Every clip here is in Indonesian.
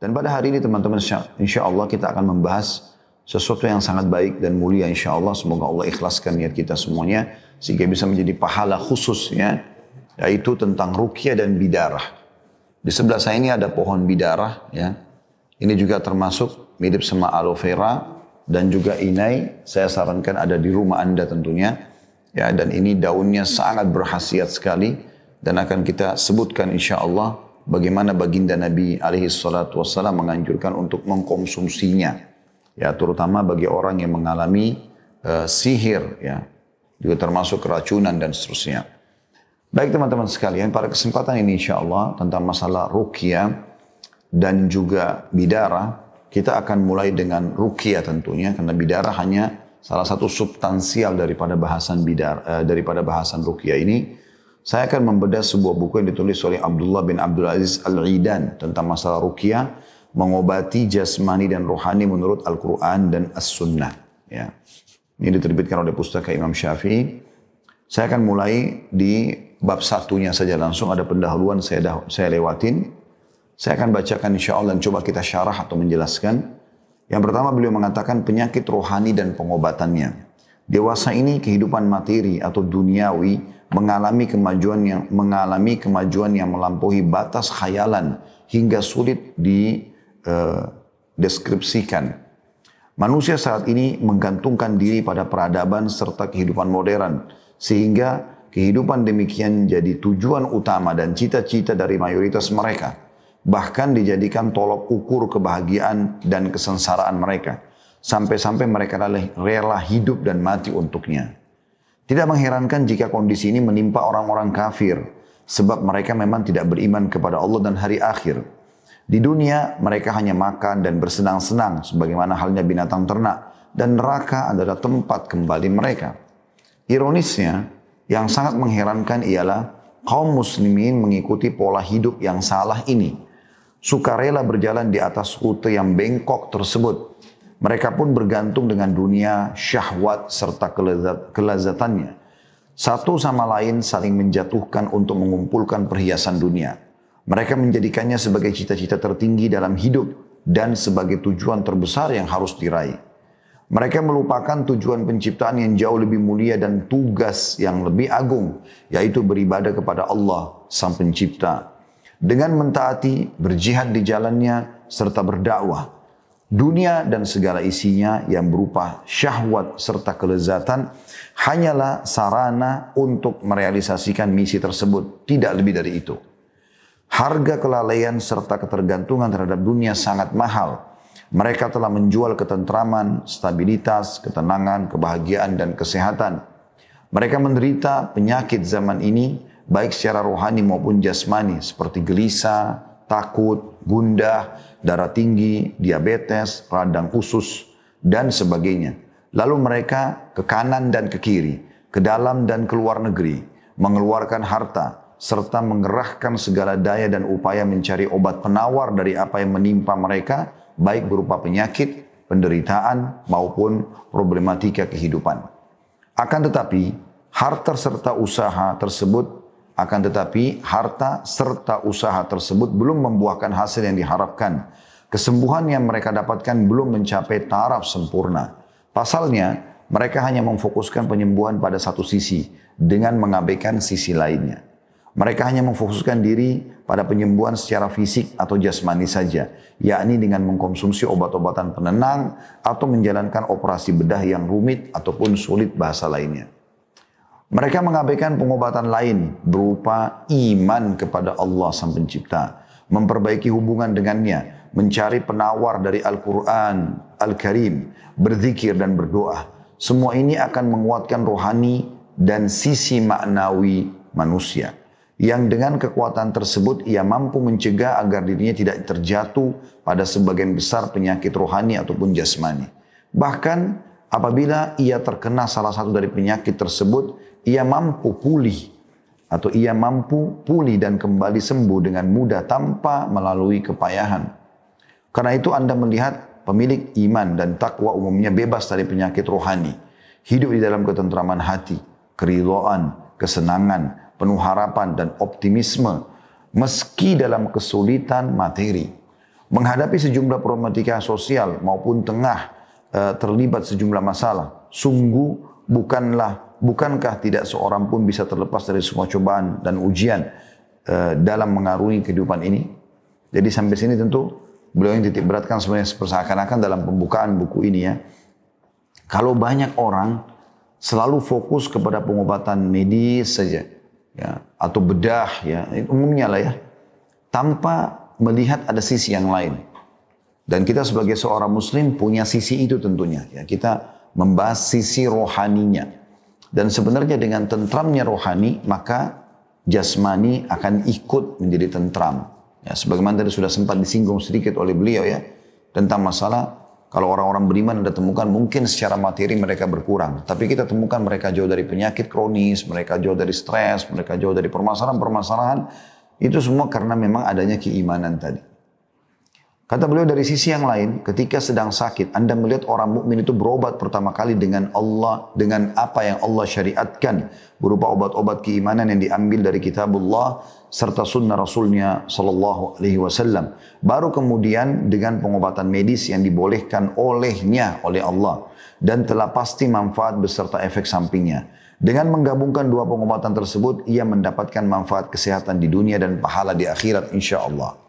Dan pada hari ini teman-teman insya Allah kita akan membahas sesuatu yang sangat baik dan mulia insya Allah. Semoga Allah ikhlaskan niat kita semuanya sehingga bisa menjadi pahala khusus ya. Yaitu tentang ruqyah dan bidarah. Di sebelah saya ini ada pohon bidarah ya. Ini juga termasuk mirip sama aloe vera dan juga inai. Saya sarankan ada di rumah Anda tentunya. Ya, dan ini daunnya sangat berkhasiat sekali dan akan kita sebutkan insya Allah bagaimana baginda Nabi SAW menganjurkan untuk mengkonsumsinya. Ya, terutama bagi orang yang mengalami sihir, ya, juga termasuk keracunan dan seterusnya. Baik teman-teman sekalian, pada kesempatan ini insya Allah tentang masalah ruqyah dan juga bidarah, kita akan mulai dengan ruqyah tentunya, karena bidarah hanya salah satu substansial daripada bahasan ruqyah ini. Saya akan membedah sebuah buku yang ditulis oleh Abdullah bin Abdul Aziz Al-Idan tentang masalah ruqyah, mengobati jasmani dan rohani menurut Al-Quran dan As-Sunnah. Ya. Ini diterbitkan oleh Pustaka Imam Syafi'i. Saya akan mulai di bab satunya saja langsung, ada pendahuluan saya lewatin. Saya akan bacakan insya Allah dan coba kita syarah atau menjelaskan. Yang pertama beliau mengatakan penyakit rohani dan pengobatannya. Dewasa ini kehidupan materi atau duniawi mengalami kemajuan yang melampaui batas khayalan hingga sulit dideskripsikan. Manusia saat ini menggantungkan diri pada peradaban serta kehidupan modern, sehingga kehidupan demikian jadi tujuan utama dan cita-cita dari mayoritas mereka. Bahkan dijadikan tolok ukur kebahagiaan dan kesengsaraan mereka. Sampai-sampai mereka rela hidup dan mati untuknya. Tidak mengherankan jika kondisi ini menimpa orang-orang kafir, sebab mereka memang tidak beriman kepada Allah dan hari akhir. Di dunia mereka hanya makan dan bersenang-senang sebagaimana halnya binatang ternak, dan neraka adalah tempat kembali mereka. Ironisnya, yang sangat mengherankan ialah kaum muslimin mengikuti pola hidup yang salah ini. Sukarela berjalan di atas rute yang bengkok tersebut. Mereka pun bergantung dengan dunia, syahwat, serta kelezatannya. Satu sama lain saling menjatuhkan untuk mengumpulkan perhiasan dunia. Mereka menjadikannya sebagai cita-cita tertinggi dalam hidup dan sebagai tujuan terbesar yang harus diraih. Mereka melupakan tujuan penciptaan yang jauh lebih mulia dan tugas yang lebih agung, yaitu beribadah kepada Allah, Sang Pencipta. Dengan mentaati, berjihad di jalannya, serta berdakwah. Dunia dan segala isinya yang berupa syahwat serta kelezatan hanyalah sarana untuk merealisasikan misi tersebut, tidak lebih dari itu. Harga kelalaian serta ketergantungan terhadap dunia sangat mahal. Mereka telah menjual ketentraman, stabilitas, ketenangan, kebahagiaan, dan kesehatan. Mereka menderita penyakit zaman ini, baik secara rohani maupun jasmani, seperti gelisah, takut, gundah, darah tinggi, diabetes, radang usus, dan sebagainya. Lalu mereka ke kanan dan ke kiri, ke dalam dan ke luar negeri, mengeluarkan harta, serta mengerahkan segala daya dan upaya mencari obat penawar dari apa yang menimpa mereka, baik berupa penyakit, penderitaan, maupun problematika kehidupan. Akan tetapi, harta serta usaha tersebut belum membuahkan hasil yang diharapkan. Kesembuhan yang mereka dapatkan belum mencapai taraf sempurna. Pasalnya, mereka hanya memfokuskan penyembuhan pada satu sisi dengan mengabaikan sisi lainnya. Mereka hanya memfokuskan diri pada penyembuhan secara fisik atau jasmani saja, yakni dengan mengkonsumsi obat-obatan penenang atau menjalankan operasi bedah yang rumit ataupun sulit bahasa lainnya. Mereka mengabaikan pengobatan lain berupa iman kepada Allah Sang Pencipta, memperbaiki hubungan dengannya, mencari penawar dari Al-Quran, Al-Karim, berzikir dan berdoa. Semua ini akan menguatkan rohani dan sisi maknawi manusia. Yang dengan kekuatan tersebut ia mampu mencegah agar dirinya tidak terjatuh pada sebagian besar penyakit rohani ataupun jasmani. Bahkan apabila ia terkena salah satu dari penyakit tersebut, ia mampu pulih dan kembali sembuh dengan mudah tanpa melalui kepayahan. Karena itu Anda melihat pemilik iman dan takwa umumnya bebas dari penyakit rohani, hidup di dalam ketentraman hati, keridhaan, kesenangan, penuh harapan dan optimisme meski dalam kesulitan materi. Menghadapi sejumlah problematika sosial maupun tengah terlibat sejumlah masalah, sungguh bukankah tidak seorang pun bisa terlepas dari semua cobaan dan ujian dalam mengarungi kehidupan ini? Jadi sampai sini tentu beliau yang titik beratkan sebenarnya seakan-akan dalam pembukaan buku ini ya. Kalau banyak orang selalu fokus kepada pengobatan medis saja, ya, atau bedah ya, umumnya lah ya, tanpa melihat ada sisi yang lain. Dan kita sebagai seorang muslim punya sisi itu tentunya. Ya, kita membahas sisi rohaninya. Dan sebenarnya dengan tentramnya rohani, maka jasmani akan ikut menjadi tentram. Ya, sebagaimana tadi sudah sempat disinggung sedikit oleh beliau ya, tentang masalah kalau orang-orang beriman Anda temukan mungkin secara materi mereka berkurang. Tapi kita temukan mereka jauh dari penyakit kronis, mereka jauh dari stres, mereka jauh dari permasalahan-permasalahan. Itu semua karena memang adanya keimanan tadi. Kata beliau dari sisi yang lain, ketika sedang sakit, Anda melihat orang mukmin itu berobat pertama kali dengan Allah, dengan apa yang Allah syariatkan, berupa obat-obat keimanan yang diambil dari kitabullah serta sunnah Rasulnya Sallallahu Alaihi Wasallam. Baru kemudian dengan pengobatan medis yang dibolehkan oleh Allah dan telah pasti manfaat beserta efek sampingnya. Dengan menggabungkan dua pengobatan tersebut, ia mendapatkan manfaat kesehatan di dunia dan pahala di akhirat insya Allah.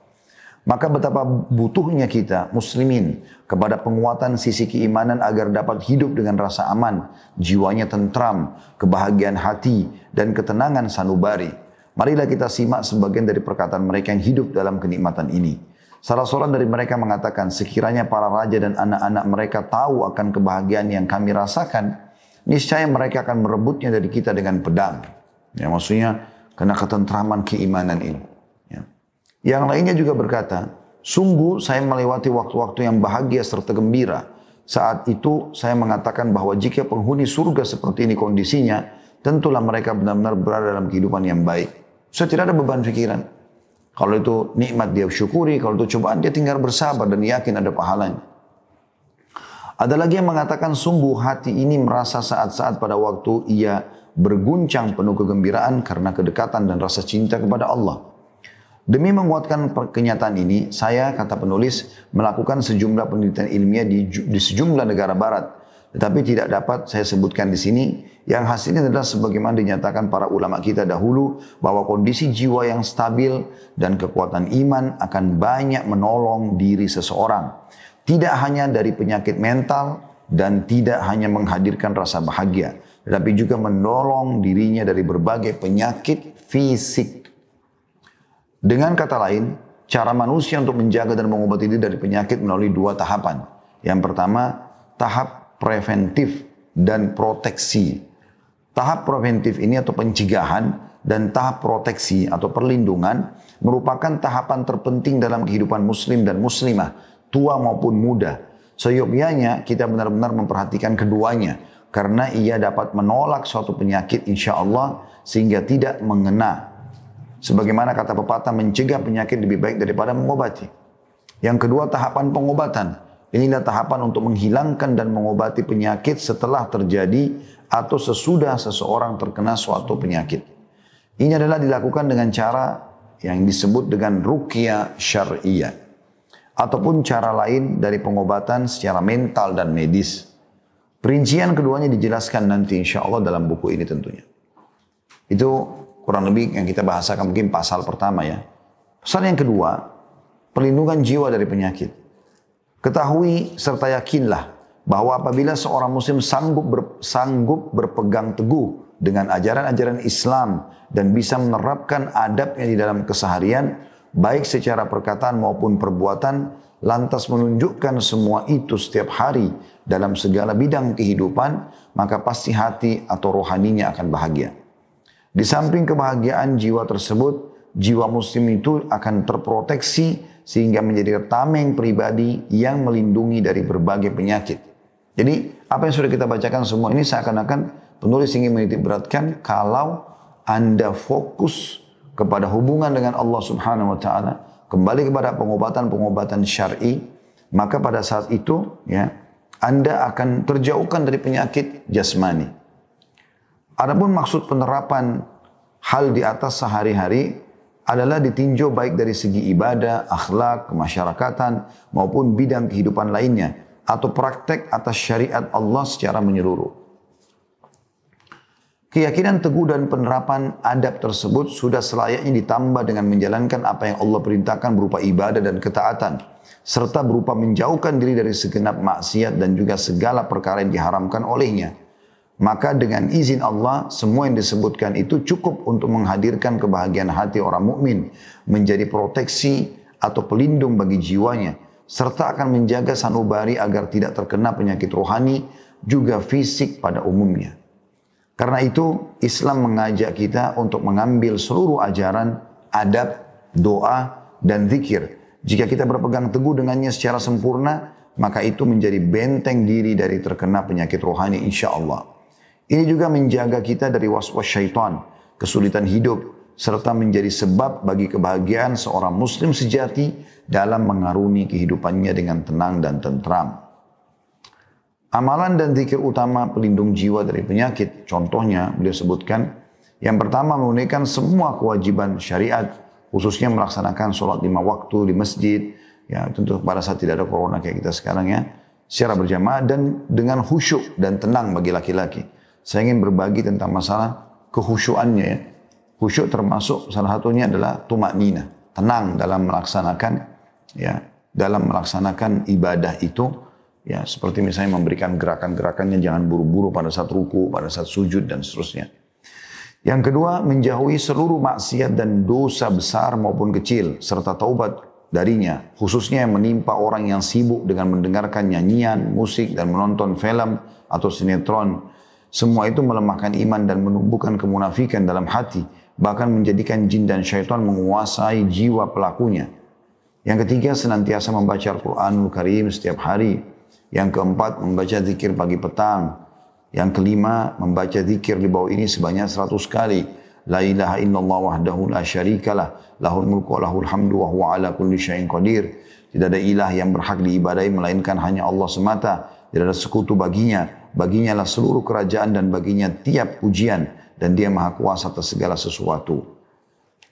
Maka betapa butuhnya kita muslimin kepada penguatan sisi keimanan agar dapat hidup dengan rasa aman, jiwanya tentram, kebahagiaan hati, dan ketenangan sanubari. Marilah kita simak sebagian dari perkataan mereka yang hidup dalam kenikmatan ini. Salah seorang dari mereka mengatakan, sekiranya para raja dan anak-anak mereka tahu akan kebahagiaan yang kami rasakan, niscaya mereka akan merebutnya dari kita dengan pedang. Ya, maksudnya karena ketentraman keimanan ini. Ya. Yang lainnya juga berkata, sungguh saya melewati waktu-waktu yang bahagia serta gembira. Saat itu saya mengatakan bahwa jika penghuni surga seperti ini kondisinya, tentulah mereka benar-benar berada dalam kehidupan yang baik. Saya tidak ada beban pikiran. Kalau itu nikmat dia syukuri, kalau itu cobaan dia tinggal bersabar dan yakin ada pahalanya. Ada lagi yang mengatakan sungguh hati ini merasa saat-saat pada waktu ia berguncang penuh kegembiraan karena kedekatan dan rasa cinta kepada Allah. Demi menguatkan kenyataan ini, saya, kata penulis, melakukan sejumlah penelitian ilmiah di sejumlah negara barat. Tetapi tidak dapat saya sebutkan di sini. Yang hasilnya adalah sebagaimana dinyatakan para ulama kita dahulu, bahwa kondisi jiwa yang stabil dan kekuatan iman akan banyak menolong diri seseorang. Tidak hanya dari penyakit mental dan tidak hanya menghadirkan rasa bahagia, tetapi juga menolong dirinya dari berbagai penyakit fisik. Dengan kata lain, cara manusia untuk menjaga dan mengobati diri dari penyakit melalui dua tahapan. Yang pertama, tahap preventif dan proteksi. Tahap preventif ini atau pencegahan dan tahap proteksi atau perlindungan merupakan tahapan terpenting dalam kehidupan muslim dan muslimah, tua maupun muda. Seyogyanya kita benar-benar memperhatikan keduanya, karena ia dapat menolak suatu penyakit insya Allah sehingga tidak mengena. Sebagaimana kata pepatah, mencegah penyakit lebih baik daripada mengobati. Yang kedua, tahapan pengobatan. Inilah tahapan untuk menghilangkan dan mengobati penyakit setelah terjadi atau sesudah seseorang terkena suatu penyakit. Ini adalah dilakukan dengan cara yang disebut dengan ruqyah syar'iyah, ataupun cara lain dari pengobatan secara mental dan medis. Perincian keduanya dijelaskan nanti insya Allah dalam buku ini tentunya. Itu kurang lebih yang kita bahasakan mungkin pasal pertama ya. Pasal yang kedua, perlindungan jiwa dari penyakit. Ketahui serta yakinlah bahwa apabila seorang muslim sanggup berpegang teguh dengan ajaran-ajaran Islam dan bisa menerapkan adabnya di dalam keseharian, baik secara perkataan maupun perbuatan, lantas menunjukkan semua itu setiap hari dalam segala bidang kehidupan, maka pasti hati atau rohaninya akan bahagia. Di samping kebahagiaan jiwa tersebut, jiwa muslim itu akan terproteksi sehingga menjadi tameng pribadi yang melindungi dari berbagai penyakit. Jadi apa yang sudah kita bacakan semua ini seakan-akan penulis ingin menitik beratkan kalau Anda fokus kepada hubungan dengan Allah Subhanahu wa taala, kembali kepada pengobatan-pengobatan syar'i, maka pada saat itu ya Anda akan terjauhkan dari penyakit jasmani. Adapun maksud penerapan hal di atas sehari-hari adalah ditinjau baik dari segi ibadah, akhlak, kemasyarakatan, maupun bidang kehidupan lainnya, atau praktek atas syariat Allah secara menyeluruh. Keyakinan teguh dan penerapan adab tersebut sudah selayaknya ditambah dengan menjalankan apa yang Allah perintahkan berupa ibadah dan ketaatan, serta berupa menjauhkan diri dari segenap maksiat dan juga segala perkara yang diharamkan olehnya. Maka dengan izin Allah, semua yang disebutkan itu cukup untuk menghadirkan kebahagiaan hati orang mukmin, menjadi proteksi atau pelindung bagi jiwanya, serta akan menjaga sanubari agar tidak terkena penyakit rohani, juga fisik pada umumnya. Karena itu Islam mengajak kita untuk mengambil seluruh ajaran, adab, doa, dan zikir. Jika kita berpegang teguh dengannya secara sempurna, maka itu menjadi benteng diri dari terkena penyakit rohani insya Allah. Ini juga menjaga kita dari waswas syaitan, kesulitan hidup, serta menjadi sebab bagi kebahagiaan seorang muslim sejati dalam mengaruni kehidupannya dengan tenang dan tentram. Amalan dan zikir utama pelindung jiwa dari penyakit. Contohnya, beliau sebutkan, yang pertama menunaikan semua kewajiban syariat, khususnya melaksanakan sholat 5 waktu di masjid, ya tentu pada saat tidak ada corona kayak kita sekarang ya, secara berjamaah dan dengan khusyuk dan tenang bagi laki-laki. Saya ingin berbagi tentang masalah kehusyuannya ya. Khusyuk termasuk salah satunya adalah tumaknina, tenang dalam melaksanakan ibadah itu. Ya, seperti misalnya memberikan gerakan-gerakannya, jangan buru-buru pada saat ruku, pada saat sujud, dan seterusnya. Yang kedua, menjauhi seluruh maksiat dan dosa besar maupun kecil, serta taubat darinya, khususnya yang menimpa orang yang sibuk dengan mendengarkan nyanyian, musik, dan menonton film atau sinetron. Semua itu melemahkan iman dan menumbuhkan kemunafikan dalam hati, bahkan menjadikan jin dan syaitan menguasai jiwa pelakunya. Yang ketiga, senantiasa membaca Al-Quranul Karim setiap hari. Yang keempat, membaca zikir pagi petang. Yang kelima, membaca zikir di bawah ini sebanyak 100 kali. La ilaha illallah wahdahu la syarikalah, lahul mulku wa lahul hamdu wa huwa ala kulli syai'in qadir. Tidak ada ilah yang berhak diibadahi melainkan hanya Allah semata. Tidak ada sekutu baginya. Baginya lah seluruh kerajaan dan baginya tiap pujian. Dan dia maha kuasa atas segala sesuatu.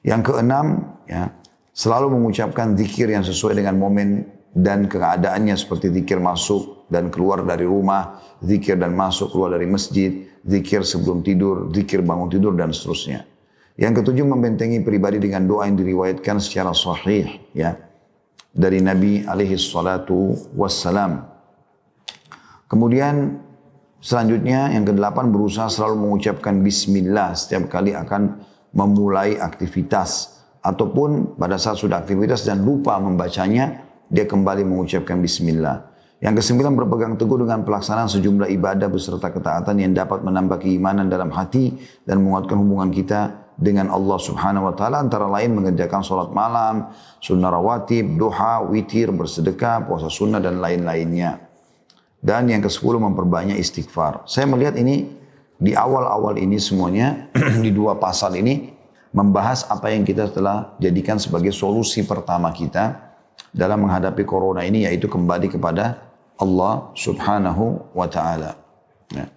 Yang keenam, ya, selalu mengucapkan zikir yang sesuai dengan momen dan keadaannya, seperti zikir masuk dan keluar dari rumah, zikir dan masuk keluar dari masjid, zikir sebelum tidur, zikir bangun tidur, dan seterusnya. Yang ketujuh, membentengi pribadi dengan doa yang diriwayatkan secara sahih ya dari Nabi alaihi salatu wassalam. Kemudian selanjutnya yang kedelapan, berusaha selalu mengucapkan bismillah setiap kali akan memulai aktivitas, ataupun pada saat sudah aktivitas dan lupa membacanya, dia kembali mengucapkan bismillah. Yang kesembilan, berpegang teguh dengan pelaksanaan sejumlah ibadah beserta ketaatan yang dapat menambah keimanan dalam hati dan menguatkan hubungan kita dengan Allah Subhanahu wa taala, antara lain mengerjakan salat malam, sunnah rawatib, duha, witir, bersedekah, puasa sunnah, dan lain-lainnya. Dan yang ke-10, memperbanyak istighfar. Saya melihat ini di awal-awal ini semuanya di 2 pasal ini membahas apa yang kita telah jadikan sebagai solusi pertama kita dalam menghadapi corona ini, yaitu kembali kepada Allah Subhanahu wa ta'ala. Ya.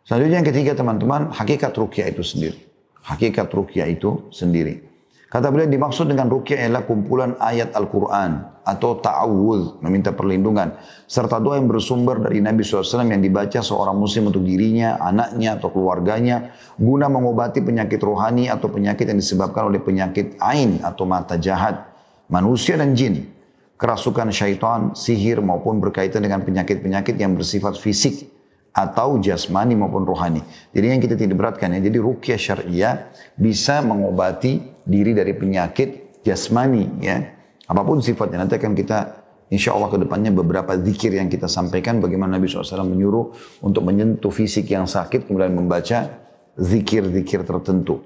Selanjutnya yang ketiga teman-teman, hakikat ruqyah itu sendiri. Hakikat ruqyah itu sendiri. Kata beliau, dimaksud dengan ruqyah ialah kumpulan ayat Al-Quran atau ta'awudz, meminta perlindungan, serta doa yang bersumber dari Nabi SAW yang dibaca seorang muslim untuk dirinya, anaknya, atau keluarganya, guna mengobati penyakit rohani atau penyakit yang disebabkan oleh penyakit ain atau mata jahat, manusia dan jin, kerasukan syaitan, sihir, maupun berkaitan dengan penyakit-penyakit yang bersifat fisik atau jasmani maupun rohani. Jadi yang kita tidak beratkan ya, jadi ruqyah syariah bisa mengobati diri dari penyakit jasmani ya, apapun sifatnya. Nanti akan kita insya Allah ke depannya beberapa zikir yang kita sampaikan bagaimana Nabi SAW menyuruh untuk menyentuh fisik yang sakit kemudian membaca zikir-zikir tertentu.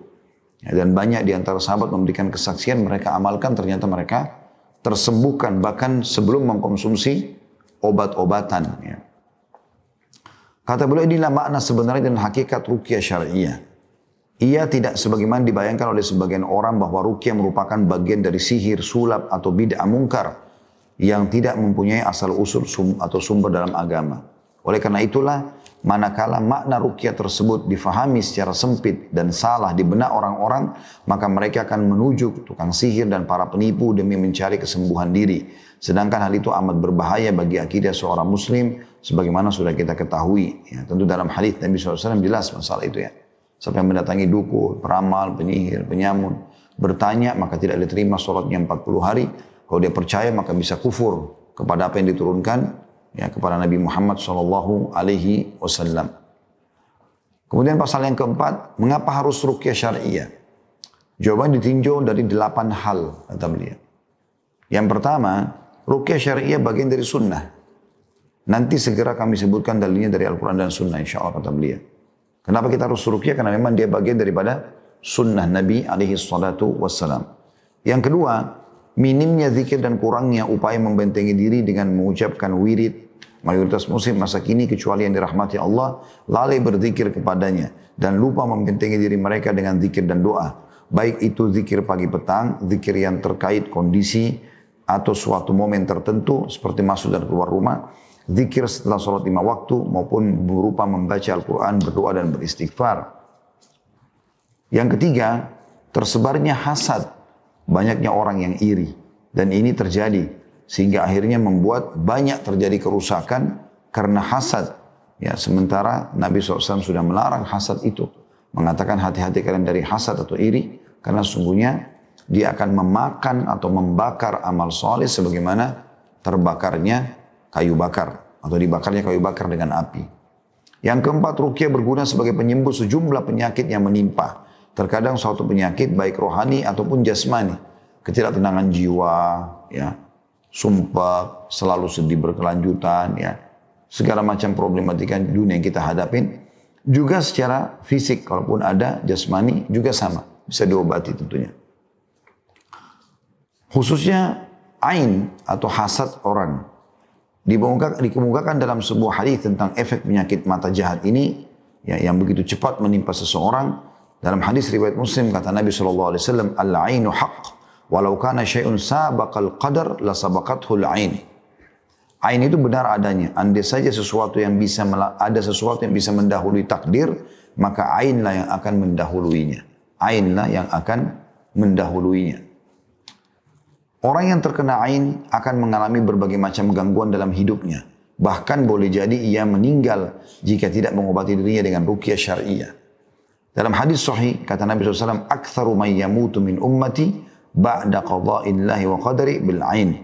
Ya, dan banyak di antara sahabat memberikan kesaksian, mereka amalkan, ternyata mereka tersembuhkan bahkan sebelum mengkonsumsi obat-obatan. Ya. Kata beliau, inilah makna sebenarnya dan hakikat ruqyah syariah. Ia tidak sebagaimana dibayangkan oleh sebagian orang bahwa ruqyah merupakan bagian dari sihir, sulap, atau bid'ah mungkar yang tidak mempunyai asal usul atau sumber dalam agama. Oleh karena itulah, manakala makna ruqyah tersebut difahami secara sempit dan salah di benak orang-orang, maka mereka akan menuju tukang sihir dan para penipu demi mencari kesembuhan diri. Sedangkan hal itu amat berbahaya bagi akidah seorang muslim, sebagaimana sudah kita ketahui. Ya, tentu dalam hadis Nabi SAW jelas masalah itu ya. Siapa yang mendatangi dukun, peramal, penyihir, penyamun, bertanya maka tidak diterima sholatnya 40 hari. Kalau dia percaya maka bisa kufur kepada apa yang diturunkan ya kepada Nabi Muhammad sallallahu alaihi wasallam. Kemudian pasal yang keempat, mengapa harus ruqyah syariah? Jawaban ditinjau dari 8 hal kata beliau. Yang pertama, ruqyah syariah bagian dari sunnah. Nanti segera kami sebutkan dalilnya dari Al-Quran dan sunnah insyaAllah kata beliau. Kenapa kita harus ruqyah? Karena memang dia bagian daripada sunnah Nabi alaihi salatu wassalam. Yang kedua, minimnya zikir dan kurangnya upaya membentengi diri dengan mengucapkan wirid. Mayoritas muslim masa kini kecuali yang dirahmati Allah lalai berzikir kepadanya dan lupa membentengi diri mereka dengan zikir dan doa. Baik itu zikir pagi petang, zikir yang terkait kondisi atau suatu momen tertentu seperti masuk dan keluar rumah, zikir setelah sholat 5 waktu maupun berupa membaca Al-Quran, berdoa dan beristighfar. Yang ketiga, tersebarnya hasad. Banyaknya orang yang iri. Dan ini terjadi. Sehingga akhirnya membuat banyak terjadi kerusakan karena hasad. Ya, sementara Nabi SAW sudah melarang hasad itu. Mengatakan hati-hati kalian dari hasad atau iri. Karena sungguhnya dia akan memakan atau membakar amal soleh sebagaimana terbakarnya kayu bakar. Atau dibakarnya kayu bakar dengan api. Yang keempat, ruqyah berguna sebagai penyembuh sejumlah penyakit yang menimpa. Terkadang suatu penyakit baik rohani ataupun jasmani. Ketidaktenangan jiwa, ya, sumpah, selalu sedih berkelanjutan, ya, segala macam problematika dunia yang kita hadapin. Juga secara fisik, kalaupun ada jasmani juga sama, bisa diobati tentunya. Khususnya ain atau hasad orang. Dikemukakan dalam sebuah hadis tentang efek penyakit mata jahat ini, ya, yang begitu cepat menimpa seseorang. Dalam hadis riwayat Muslim kata Nabi SAW, al-ainu haqq, walau kana syai'un sabaqal qadar la sabaqathul ain. Ain itu benar adanya. Andai saja sesuatu yang bisa ada sesuatu yang bisa mendahului takdir, maka ainlah yang akan mendahuluinya. Ainlah yang akan mendahuluinya. Orang yang terkena ain akan mengalami berbagai macam gangguan dalam hidupnya. Bahkan boleh jadi ia meninggal jika tidak mengobati dirinya dengan ruqyah syariah. Dalam hadis sahih kata Nabi SAW, "Aktsaru man yamutu min ummati ba'da qada'illahi wa qadari bil ain."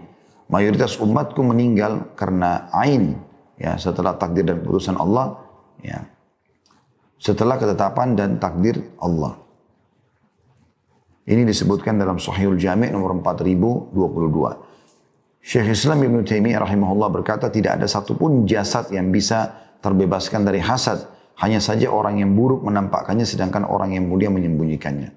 Mayoritas umatku meninggal karena ain, ya, setelah takdir dan keputusan Allah, ya, setelah ketetapan dan takdir Allah. Ini disebutkan dalam Sahihul Jami' nomor 4022. Syekh Islam Ibn Taimiyah rahimahullah berkata, tidak ada satupun jasad yang bisa terbebaskan dari hasad. Hanya saja orang yang buruk menampakkannya sedangkan orang yang mulia menyembunyikannya.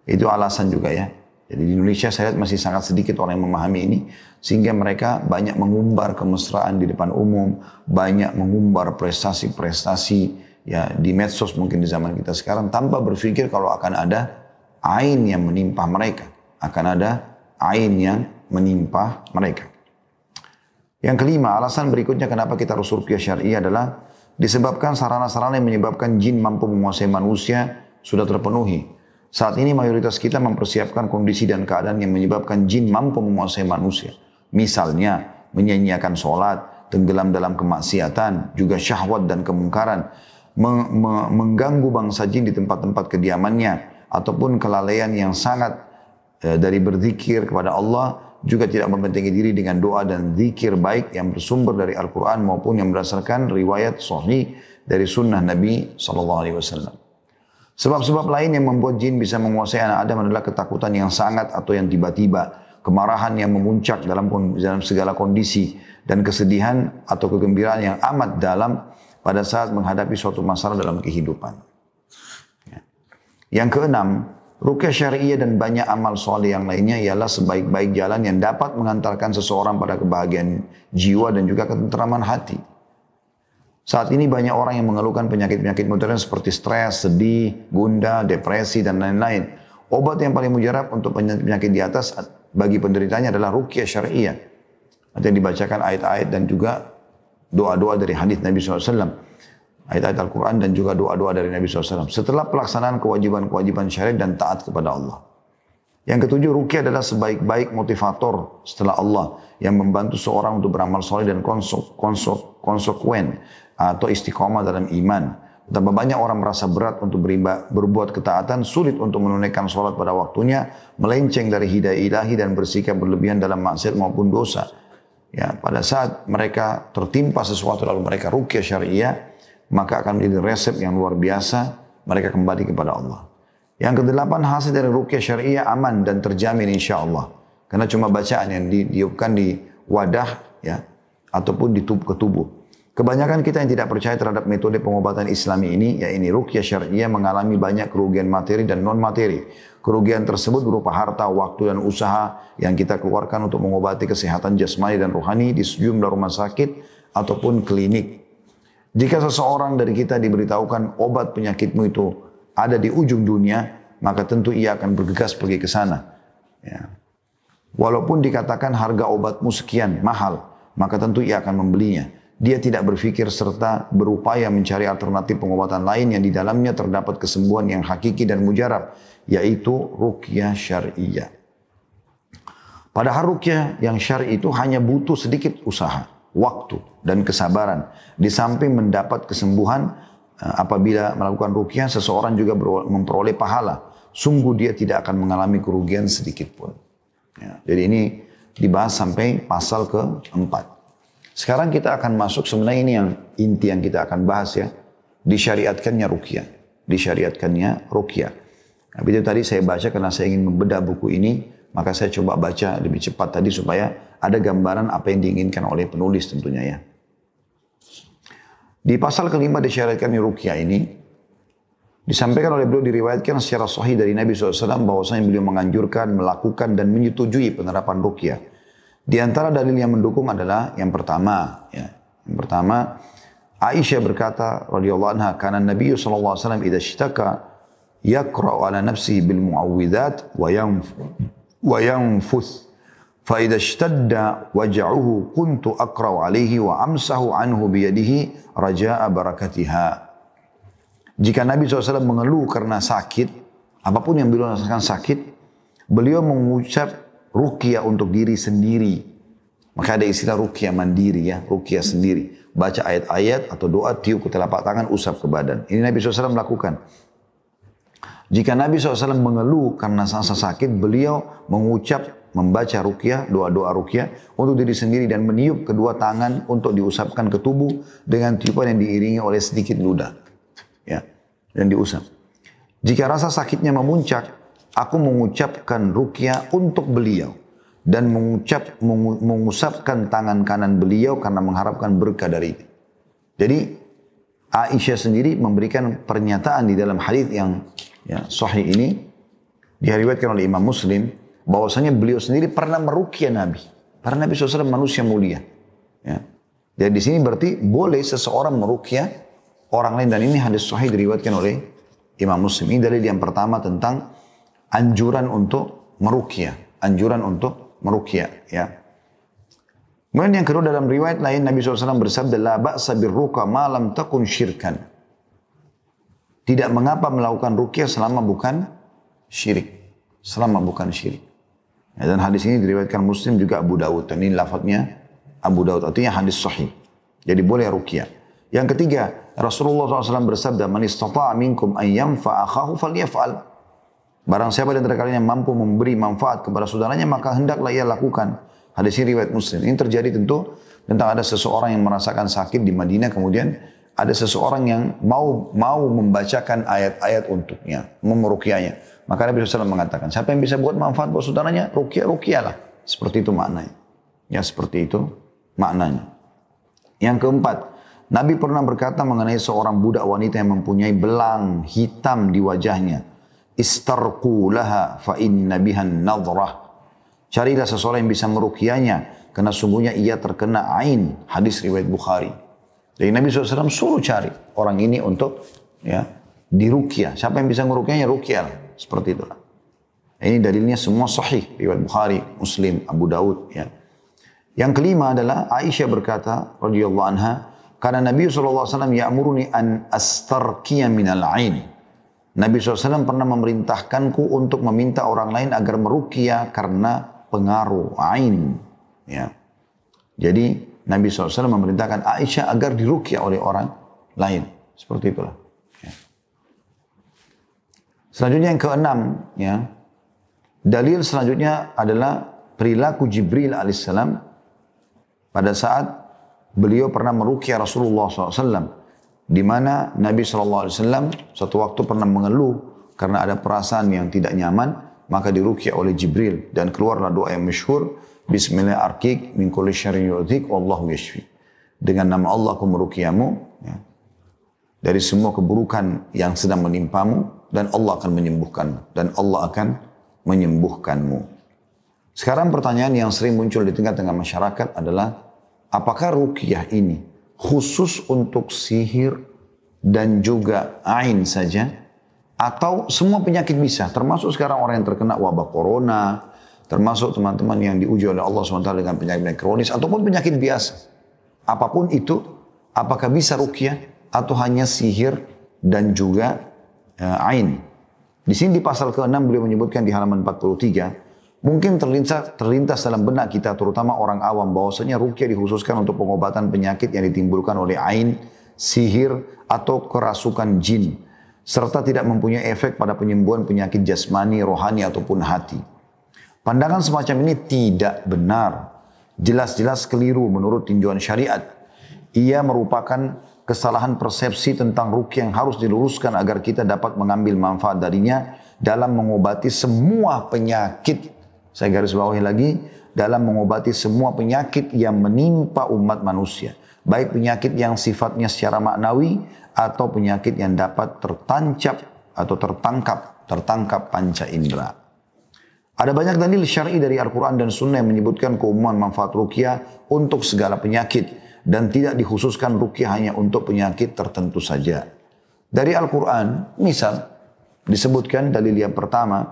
Itu alasan juga ya. Jadi di Indonesia saya lihat masih sangat sedikit orang yang memahami ini. Sehingga mereka banyak mengumbar kemesraan di depan umum. Banyak mengumbar prestasi-prestasi ya di medsos mungkin di zaman kita sekarang. Tanpa berpikir kalau akan ada ain yang menimpa mereka. Akan ada ain yang menimpa mereka. Yang kelima, alasan berikutnya kenapa kita harus ruqyah syariah adalah disebabkan sarana-sarana yang menyebabkan jin mampu menguasai manusia sudah terpenuhi. Saat ini mayoritas kita mempersiapkan kondisi dan keadaan yang menyebabkan jin mampu menguasai manusia. Misalnya, menyanyiakan sholat, tenggelam dalam kemaksiatan, juga syahwat dan kemungkaran, mengganggu bangsa jin di tempat-tempat kediamannya, ataupun kelalaian yang sangat dari berzikir kepada Allah, juga tidak membentengi diri dengan doa dan zikir baik yang bersumber dari Al-Quran maupun yang berdasarkan riwayat sahih dari sunnah Nabi SAW. Sebab-sebab lain yang membuat jin bisa menguasai anak Adam adalah ketakutan yang sangat atau yang tiba-tiba, kemarahan yang memuncak dalam segala kondisi, dan kesedihan atau kegembiraan yang amat dalam pada saat menghadapi suatu masalah dalam kehidupan. Yang keenam, ruqyah syariah dan banyak amal soleh yang lainnya ialah sebaik-baik jalan yang dapat mengantarkan seseorang pada kebahagiaan jiwa dan juga ketenteraman hati. Saat ini banyak orang yang mengeluhkan penyakit-penyakit modern seperti stres, sedih, gundah, depresi, dan lain-lain. Obat yang paling mujarab untuk penyakit di atas bagi penderitanya adalah ruqyah syariah. Nanti dibacakan ayat-ayat dan juga doa-doa dari hadis Nabi SAW. ayat-ayat Al-Quran dan juga doa-doa dari Nabi SAW. Setelah pelaksanaan kewajiban-kewajiban syariat dan taat kepada Allah. Yang ketujuh, ruqyah adalah sebaik-baik motivator setelah Allah yang membantu seorang untuk beramal soleh dan konsekuen atau istiqomah dalam iman. Betapa banyak orang merasa berat untuk berbuat ketaatan, sulit untuk menunaikan sholat pada waktunya, melenceng dari hidayah ilahi dan bersikap berlebihan dalam maksiat maupun dosa. Ya, pada saat mereka tertimpa sesuatu lalu mereka ruqyah syariah, maka akan menjadi resep yang luar biasa, mereka kembali kepada Allah. Yang kedelapan, hasil dari ruqyah syariah aman dan terjamin insya Allah. Karena cuma bacaan yang ditiupkan di wadah ya, ataupun di tubuh. Kebanyakan kita yang tidak percaya terhadap metode pengobatan Islami ini, yaitu ruqyah syariah mengalami banyak kerugian materi dan non-materi. Kerugian tersebut berupa harta, waktu, dan usaha yang kita keluarkan untuk mengobati kesehatan jasmani dan rohani di sejumlah rumah sakit ataupun klinik. Jika seseorang dari kita diberitahukan obat penyakitmu itu ada di ujung dunia, maka tentu ia akan bergegas pergi ke sana. Ya. Walaupun dikatakan harga obatmu sekian mahal, maka tentu ia akan membelinya. Dia tidak berpikir serta berupaya mencari alternatif pengobatan lain yang di dalamnya terdapat kesembuhan yang hakiki dan mujarab, yaitu ruqyah syariah. Padahal ruqyah yang syar'i itu hanya butuh sedikit usaha, waktu, dan kesabaran. Di samping mendapat kesembuhan, apabila melakukan ruqyah, seseorang juga memperoleh pahala. Sungguh dia tidak akan mengalami kerugian sedikit pun. Ya, jadi ini dibahas sampai pasal ke-4. Sekarang kita akan masuk, sebenarnya ini yang inti yang kita akan bahas ya. Disyariatkannya ruqyah. Disyariatkannya ruqyah. Nah, itu tadi saya baca karena saya ingin membedah buku ini, maka saya coba baca lebih cepat tadi supaya ada gambaran apa yang diinginkan oleh penulis tentunya ya. Di pasal kelima disyariatkannya ruqyah ini, disampaikan oleh beliau, diriwayatkan secara sahih dari Nabi SAW bahwasanya beliau menganjurkan, melakukan dan menyetujui penerapan ruqyah. Di antara dalil yang mendukung adalah yang pertama, ya. Yang pertama, Aisyah berkata radhiyallahu anha, "Kana Nabi sallallahu alaihi wasallam idza ishtaka yaqra'u ala nafsihi bil mu'awwidzat wa yanfuth. Fa idza ishtadda waj'uhu kuntu aqra'u alaihi wa amsahu anhu bi yadihi raja'a barakatiha." Jika Nabi SAW mengeluh karena sakit, apapun yang beliau rasakan sakit, beliau mengucap ruqyah untuk diri sendiri. Maka ada istilah ruqyah mandiri ya, ruqyah sendiri. Baca ayat-ayat atau doa, tiup ke telapak tangan, usap ke badan. Ini Nabi SAW melakukan. Jika Nabi SAW mengeluh karena rasa sakit, beliau membaca ruqyah, doa-doa ruqyah untuk diri sendiri dan meniup kedua tangan untuk diusapkan ke tubuh dengan tiupan yang diiringi oleh sedikit ludah. Ya, dan diusap. Jika rasa sakitnya memuncak, aku mengucapkan ruqyah untuk beliau dan mengusapkan tangan kanan beliau karena mengharapkan berkah dari itu. Jadi Aisyah sendiri memberikan pernyataan di dalam hadis yang ya, sahih ini, diriwayatkan oleh Imam Muslim, bahwasanya beliau sendiri pernah meruqyah Nabi. Karena Nabi SAW manusia mulia. Ya. Jadi di sini berarti boleh seseorang meruqyah orang lain, dan ini hadis sahih diriwayatkan oleh Imam Muslim. Ini dalil yang pertama tentang anjuran untuk meruqyah, anjuran untuk meruqyah ya. Kemudian yang kedua, dalam riwayat lain Nabi SAW bersabda, la ba'sa birruqa ma lam takun syirkan. Tidak mengapa melakukan ruqyah selama bukan syirik, selama bukan syirik. Ya, dan hadis ini diriwayatkan Muslim juga Abu Dawud, dan ini lafadznya Abu Dawud, artinya hadis sahih. Jadi boleh ruqyah. Yang ketiga, Rasulullah SAW bersabda, man istata'a minkum an yanfa'a akhahu falyaf'al. Barang siapa di antara kalian yang mampu memberi manfaat kepada saudaranya, maka hendaklah ia lakukan. Hadis ini riwayat Muslim. Ini terjadi tentu tentang ada seseorang yang merasakan sakit di Madinah, kemudian ada seseorang yang mau membacakan ayat-ayat untuknya, meruqyahnya. Maka Nabi SAW mengatakan, siapa yang bisa buat manfaat buat saudaranya, ruqyahlah. Seperti itu maknanya. Ya, seperti itu maknanya. Yang keempat, Nabi pernah berkata mengenai seorang budak wanita yang mempunyai belang hitam di wajahnya. Istarqu laha fa inna bihan nadhrah. Carilah seseorang yang bisa meruqyahnya, karena sungguhnya ia terkena ain. Hadis riwayat Bukhari. Jadi Nabi SAW suruh cari orang ini untuk ya diruqyah. Siapa yang bisa meruqyahnya, ruqyah. Seperti itulah. Ini dalilnya semua sahih. Riwayat Bukhari, Muslim, Abu Daud. Ya. Yang kelima adalah Aisyah berkata radhiyallahu anha, karena Nabi SAW ya'muruni an astarqiya minal ain. Nabi SAW pernah memerintahkanku untuk meminta orang lain agar meruqyah karena pengaruh ain. Ya. Jadi Nabi SAW memerintahkan Aisyah agar diruqyah oleh orang lain. Seperti itulah. Ya. Selanjutnya yang keenam, ya, dalil selanjutnya adalah perilaku Jibril alaihissalam pada saat beliau pernah meruqyah Rasulullah SAW. Di mana Nabi SAW satu waktu pernah mengeluh karena ada perasaan yang tidak nyaman, maka diruqyah oleh Jibril dan keluarlah doa yang masyhur, Bismillah arkik min kulli syarrin yu'dhik wallahu yashfi. Dengan nama Allah aku meruqyahmu, ya, dari semua keburukan yang sedang menimpamu, dan Allah akan menyembuhkanmu, dan Allah akan menyembuhkanmu. Sekarang pertanyaan yang sering muncul di tengah-tengah masyarakat adalah, apakah ruqyah ini khusus untuk sihir dan juga ain saja, atau semua penyakit bisa, termasuk sekarang orang yang terkena wabah corona, termasuk teman-teman yang diuji oleh Allah SWT dengan penyakit kronis, ataupun penyakit biasa. Apapun itu, apakah bisa ruqyah, atau hanya sihir dan juga ain. Di sini di pasal ke-6 beliau menyebutkan di halaman 43, mungkin terlintas dalam benak kita, terutama orang awam, bahwasanya ruqyah dikhususkan untuk pengobatan penyakit yang ditimbulkan oleh ain, sihir, atau kerasukan jin, serta tidak mempunyai efek pada penyembuhan penyakit jasmani, rohani, ataupun hati. Pandangan semacam ini tidak benar. Jelas-jelas keliru menurut tinjauan syariat. Ia merupakan kesalahan persepsi tentang ruqyah yang harus diluruskan agar kita dapat mengambil manfaat darinya dalam mengobati semua penyakit. Saya garis bawahi lagi, dalam mengobati semua penyakit yang menimpa umat manusia. Baik penyakit yang sifatnya secara maknawi, atau penyakit yang dapat tertancap atau tertangkap panca indera. Ada banyak dalil syar'i dari Al-Quran dan Sunnah yang menyebutkan keumuman manfaat ruqyah untuk segala penyakit, dan tidak dikhususkan ruqyah hanya untuk penyakit tertentu saja. Dari Al-Quran, misal disebutkan dalil yang pertama,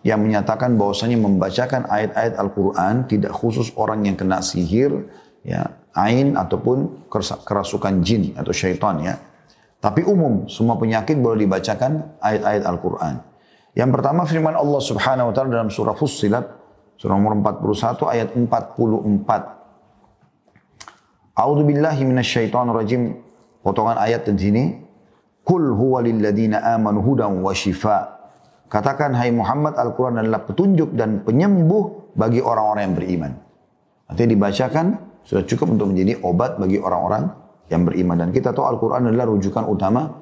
yang menyatakan bahwasanya membacakan ayat-ayat Al-Quran tidak khusus orang yang kena sihir, ya, ain, ataupun kerasukan jin atau syaitan, ya. Tapi umum, semua penyakit boleh dibacakan ayat-ayat Al-Quran. Yang pertama firman Allah Subhanahu wa taala dalam surah Fussilat, surah nomor 41 ayat 44. A'udzu billahi minasyaitonir rajim. Potongan ayat di sini, Qul huwa lil ladzina amanu hudan wa shifa. Katakan, hai Muhammad, Al-Quran adalah petunjuk dan penyembuh bagi orang-orang yang beriman. Artinya dibacakan sudah cukup untuk menjadi obat bagi orang-orang yang beriman. Dan kita tahu Al-Quran adalah rujukan utama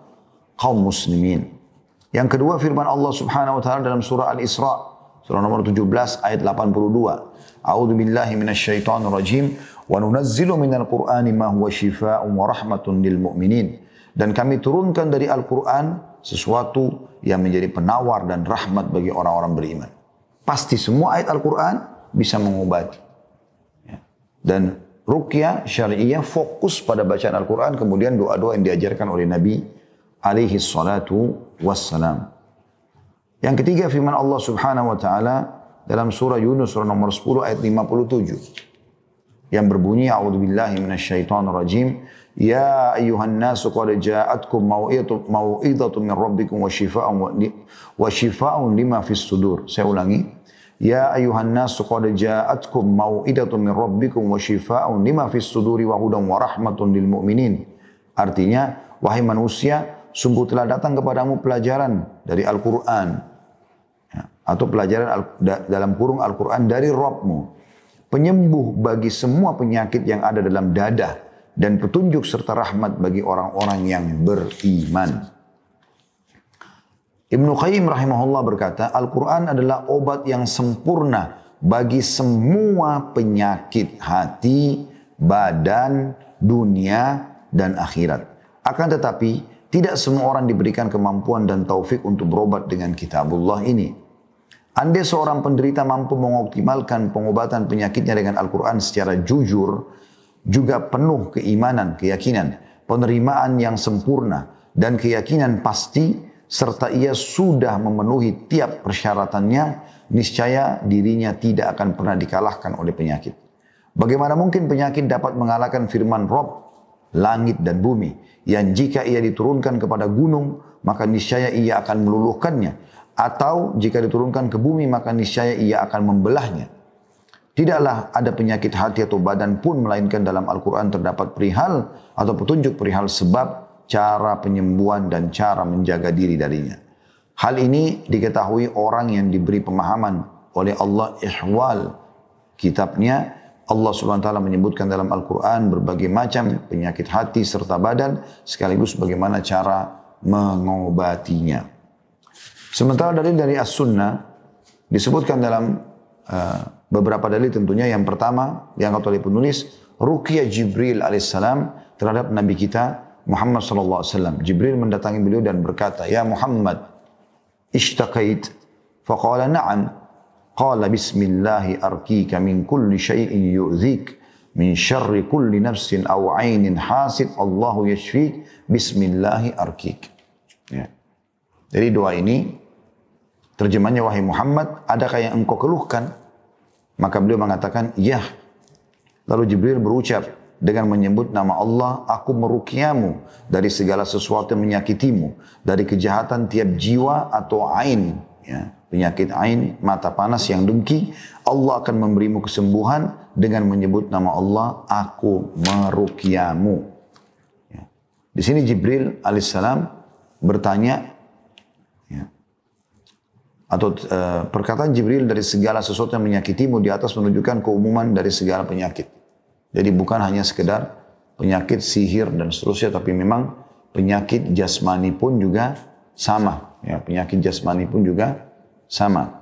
kaum muslimin. Yang kedua firman Allah Subhanahu wa taala dalam surah Al-Isra, surah nomor 17 ayat 82. A'udzu billahi minasyaitonir rajim wa nunazzilu minal Qur'ani ma huwa syifaa'un wa rahmatun lil mu'minin. Dan kami turunkan dari Al-Quran sesuatu yang menjadi penawar dan rahmat bagi orang-orang beriman. Pasti semua ayat Al-Quran bisa mengobati. Dan ruqyah syari'iyah fokus pada bacaan Al-Quran, kemudian doa-doa yang diajarkan oleh Nabi alaihi salatu wassalam. Yang ketiga firman Allah Subhanahu wa taala dalam surah Yunus surah nomor 10 ayat 57 yang berbunyi, a'udzubillahi minasyaitonir rajim, ya ayyuhan nasu qad ja'atkum mau'izatun min rabbikum wa shifaa'un lima fis sudur. Saya ulangi, ya ayyuhan nasu qad ja'atkum mau'izatun min rabbikum wa shifaa'un lima fis suduri wa hudan wa rahmatun lil mu'minin. Artinya, wahai manusia, sungguh telah datang kepadamu pelajaran dari Al-Quran, atau pelajaran dalam kurung Al-Quran dari Rabbmu, penyembuh bagi semua penyakit yang ada dalam dada, dan petunjuk serta rahmat bagi orang-orang yang beriman. Ibnu Qayyim rahimahullah berkata, Al-Quran adalah obat yang sempurna bagi semua penyakit hati, badan, dunia, dan akhirat. Akan tetapi, tidak semua orang diberikan kemampuan dan taufik untuk berobat dengan kitabullah ini. Andai seorang penderita mampu mengoptimalkan pengobatan penyakitnya dengan Al-Quran secara jujur, juga penuh keimanan, keyakinan, penerimaan yang sempurna, dan keyakinan pasti, serta ia sudah memenuhi tiap persyaratannya, niscaya dirinya tidak akan pernah dikalahkan oleh penyakit. Bagaimana mungkin penyakit dapat mengalahkan firman Rabb langit dan bumi. Yang jika ia diturunkan kepada gunung, maka niscaya ia akan meluluhkannya. Atau jika diturunkan ke bumi, maka niscaya ia akan membelahnya. Tidaklah ada penyakit hati atau badan pun, melainkan dalam Al-Quran terdapat perihal atau petunjuk perihal sebab, cara penyembuhan dan cara menjaga diri darinya. Hal ini diketahui orang yang diberi pemahaman oleh Allah ihwal kitabnya. Allah Subhanahu wa taala menyebutkan dalam Al-Quran berbagai macam penyakit hati serta badan, sekaligus bagaimana cara mengobatinya. Sementara dari As-Sunnah disebutkan dalam beberapa dalil tentunya. Yang pertama yang diangkat oleh penulis, ruqyah Jibril alaihissalam terhadap Nabi kita Muhammad sallallahu alaihi wasallam. Jibril mendatangi beliau dan berkata, "Ya Muhammad, ishtaqait?" Faqala na'am. Qala bismillahi arkika min kulli syai'in yu'dhik min syarri kulli nafsin aw 'ainin hasid Allahu yashfik bismillahi arkik. Ya. Jadi doa ini terjemahnya, wahai Muhammad, adakah yang engkau keluhkan? Maka beliau mengatakan, ya. Lalu Jibril berucap dengan menyebut nama Allah, aku meruqyamu dari segala sesuatu yang menyakitimu, dari kejahatan tiap jiwa atau ain, ya, penyakit ain, mata panas yang dengki. Allah akan memberimu kesembuhan dengan menyebut nama Allah, aku meruqyamu. Ya. Di sini Jibril alaihissalam bertanya, ya, atau perkataan Jibril dari segala sesuatu yang menyakitimu di atas menunjukkan keumuman dari segala penyakit. Jadi bukan hanya sekedar penyakit sihir dan seterusnya, tapi memang penyakit jasmani pun juga sama. Ya, penyakit jasmani pun juga sama.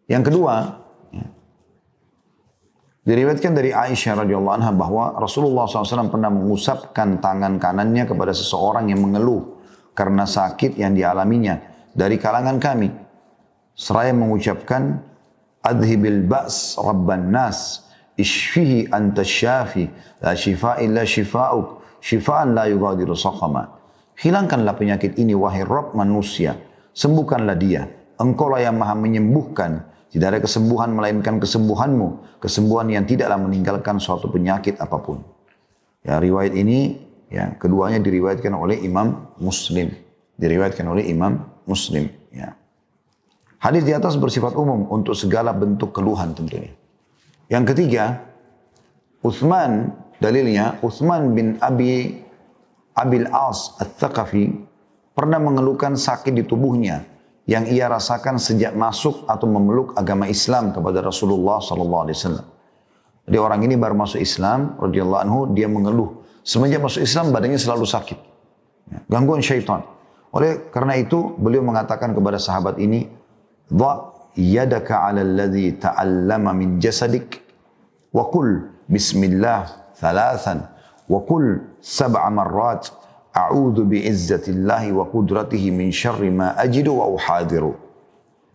Yang kedua, ya, diriwayatkan dari Aisyah radhiyallahu anha bahwa Rasulullah SAW pernah mengusapkan tangan kanannya kepada seseorang yang mengeluh karena sakit yang dialaminya dari kalangan kami, seraya mengucapkan, adhibil ba's rabban nas, ishfihi anta syafi, la shifa illa shifa'uk, shifa'an la yugadiru saqama. Hilangkanlah penyakit ini wahai Rabb manusia, sembuhkanlah dia, engkaulah yang maha menyembuhkan, tidak ada kesembuhan melainkan kesembuhanmu, kesembuhan yang tidaklah meninggalkan suatu penyakit apapun. Ya, riwayat ini, ya, keduanya diriwayatkan oleh Imam Muslim. Diriwayatkan oleh Imam Muslim. Ya. Hadis di atas bersifat umum untuk segala bentuk keluhan tentunya. Yang ketiga, Uthman, dalilnya Uthman bin Abil As Al-Thaqafi pernah mengeluhkan sakit di tubuhnya yang ia rasakan sejak masuk atau memeluk agama Islam kepada Rasulullah SAW. Jadi orang ini baru masuk Islam, radhiyallahu anhu, dia mengeluh. Semenjak masuk Islam badannya selalu sakit. Ya, gangguan syaitan. Oleh karena itu beliau mengatakan kepada sahabat ini, "Dha yadaka 'ala alladhi ta'allama min jasadik wa qul bismillah thalathan wa qul sab'a marrat a'udzu bi'izzatillahi wa qudratihi min syarri ma ajidu wa uhadiru."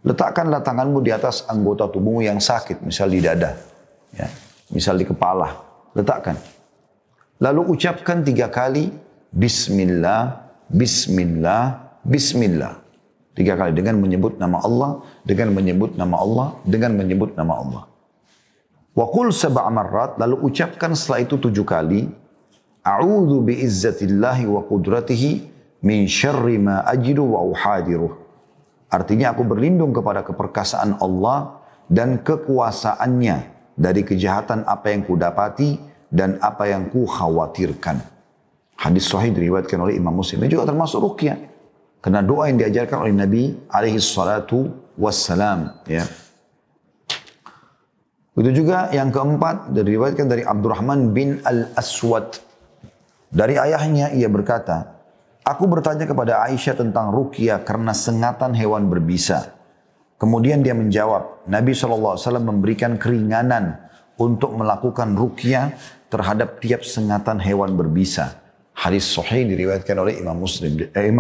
Letakkanlah tanganmu di atas anggota tubuhmu yang sakit, misal di dada, ya, misal di kepala, letakkan. Lalu ucapkan 3 kali bismillah, bismillah, bismillah. 3 kali dengan menyebut nama Allah, dengan menyebut nama Allah, dengan menyebut nama Allah. Wa qul sab'a marrat, lalu ucapkan setelah itu 7 kali, a'udzu bi'izzatillahi wa qudratihi min syarri ma ajidu wa uhadiruh. Artinya aku berlindung kepada keperkasaan Allah dan kekuasaannya dari kejahatan apa yang kudapati dan apa yang ku khawatirkan. Hadis sahih diriwayatkan oleh Imam Muslim. Ini juga termasuk ruqyah. Karena doa yang diajarkan oleh Nabi alaihi salatu wassalam. Ya. Itu juga yang keempat diriwayatkan dari Abdurrahman bin Al-Aswad. Dari ayahnya ia berkata, aku bertanya kepada Aisyah tentang ruqyah karena sengatan hewan berbisa. Kemudian dia menjawab, Nabi SAW memberikan keringanan untuk melakukan ruqyah terhadap tiap sengatan hewan berbisa. Hadis sahih diriwayatkan oleh Imam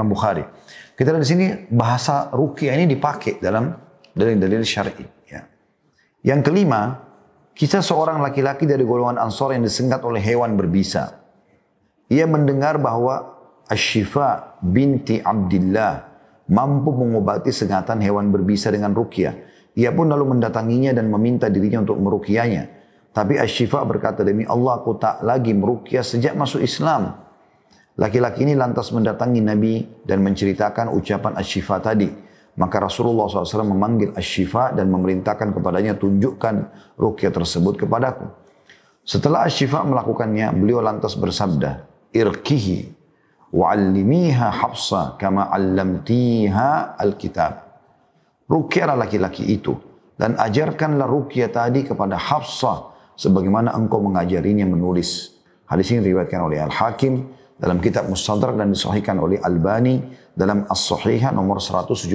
Bukhari. Kita lihat di sini bahasa ruqyah ini dipakai dalam dalil-dalil syar'i. Ya. Yang kelima, kisah seorang laki-laki dari golongan Ansar yang disengat oleh hewan berbisa. Ia mendengar bahwa Asy-Syifa binti Abdillah mampu mengobati sengatan hewan berbisa dengan ruqyah. Ia pun lalu mendatanginya dan meminta dirinya untuk meruqyahnya. Tapi Asy-Syifa berkata, demi Allah aku tak lagi meruqyah sejak masuk Islam. Laki-laki ini lantas mendatangi Nabi dan menceritakan ucapan Asy-Syifa tadi. Maka Rasulullah SAW memanggil Asy-Syifa dan memerintahkan kepadanya, tunjukkan ruqyah tersebut kepadaku. Setelah Asy-Syifa melakukannya, beliau lantas bersabda, irkihi wa'allimiha Hafsa kama 'allamtiha al-kitab. Ruqyahlah laki-laki itu dan ajarkanlah ruqyah tadi kepada Hafsah sebagaimana engkau mengajarinya menulis. Hadis ini diriwayatkan oleh Al-Hakim dalam kitab Mustadrak dan disahihkan oleh Albani dalam As-Sahihah nomor 178.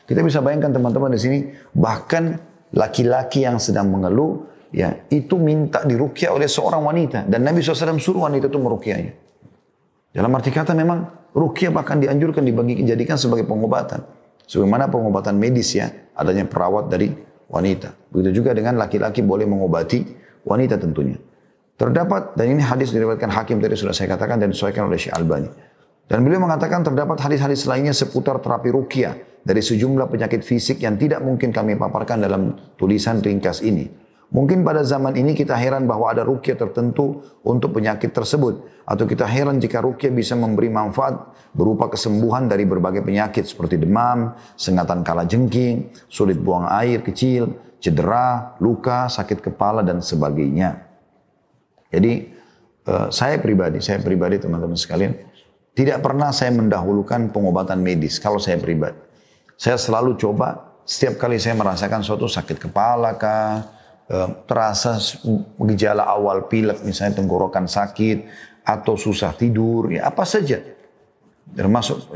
Kita bisa bayangkan teman-teman di sini, bahkan laki-laki yang sedang mengeluh, ya itu minta diruqyah oleh seorang wanita dan Nabi SAW suruh wanita itu meruqyahnya. Dalam arti kata memang ruqyah bahkan dianjurkan dijadikan sebagai pengobatan. Sebagaimana pengobatan medis ya, adanya perawat dari wanita. Begitu juga dengan laki-laki boleh mengobati wanita tentunya. Terdapat, dan ini hadis diriwayatkan Hakim tadi sudah saya katakan dan disesuaikan oleh Syekh Albani. Dan beliau mengatakan terdapat hadis-hadis lainnya seputar terapi ruqyah dari sejumlah penyakit fisik yang tidak mungkin kami paparkan dalam tulisan ringkas ini. Mungkin pada zaman ini kita heran bahwa ada ruqyah tertentu untuk penyakit tersebut. Atau kita heran jika ruqyah bisa memberi manfaat berupa kesembuhan dari berbagai penyakit seperti demam, sengatan kalajengking, sulit buang air kecil, cedera, luka, sakit kepala dan sebagainya. Jadi saya pribadi teman-teman sekalian, tidak pernah saya mendahulukan pengobatan medis kalau saya pribadi. Saya selalu coba setiap kali saya merasakan suatu sakit kepala kah, terasa gejala awal pilek misalnya tenggorokan sakit atau susah tidur ya apa saja termasuk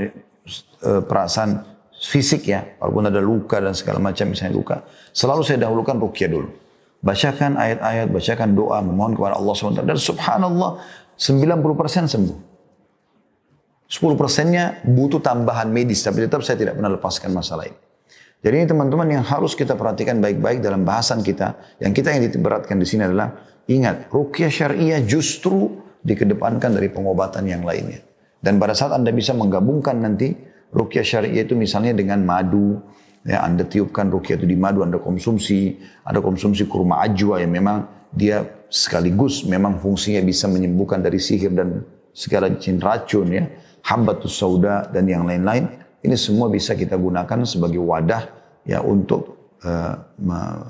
perasaan fisik ya walaupun ada luka dan segala macam misalnya luka selalu saya dahulukan ruqyah dulu, bacakan ayat-ayat, bacakan doa, memohon kepada Allah SWT dan subhanallah 90% sembuh. 10%-nya butuh tambahan medis tapi tetap saya tidak pernah lepaskan masalah ini. Jadi ini teman-teman yang harus kita perhatikan baik-baik dalam bahasan kita. Yang yang diberatkan di sini adalah, ingat, ruqyah syariah justru dikedepankan dari pengobatan yang lainnya. Dan pada saat Anda bisa menggabungkan nanti ruqyah syariah itu misalnya dengan madu, ya Anda tiupkan ruqyah itu di madu, Anda konsumsi, ada konsumsi kurma ajwa yang memang dia sekaligus memang fungsinya bisa menyembuhkan dari sihir dan segala jenis racun ya, habbatus sauda dan yang lain-lain. Ini semua bisa kita gunakan sebagai wadah ya untuk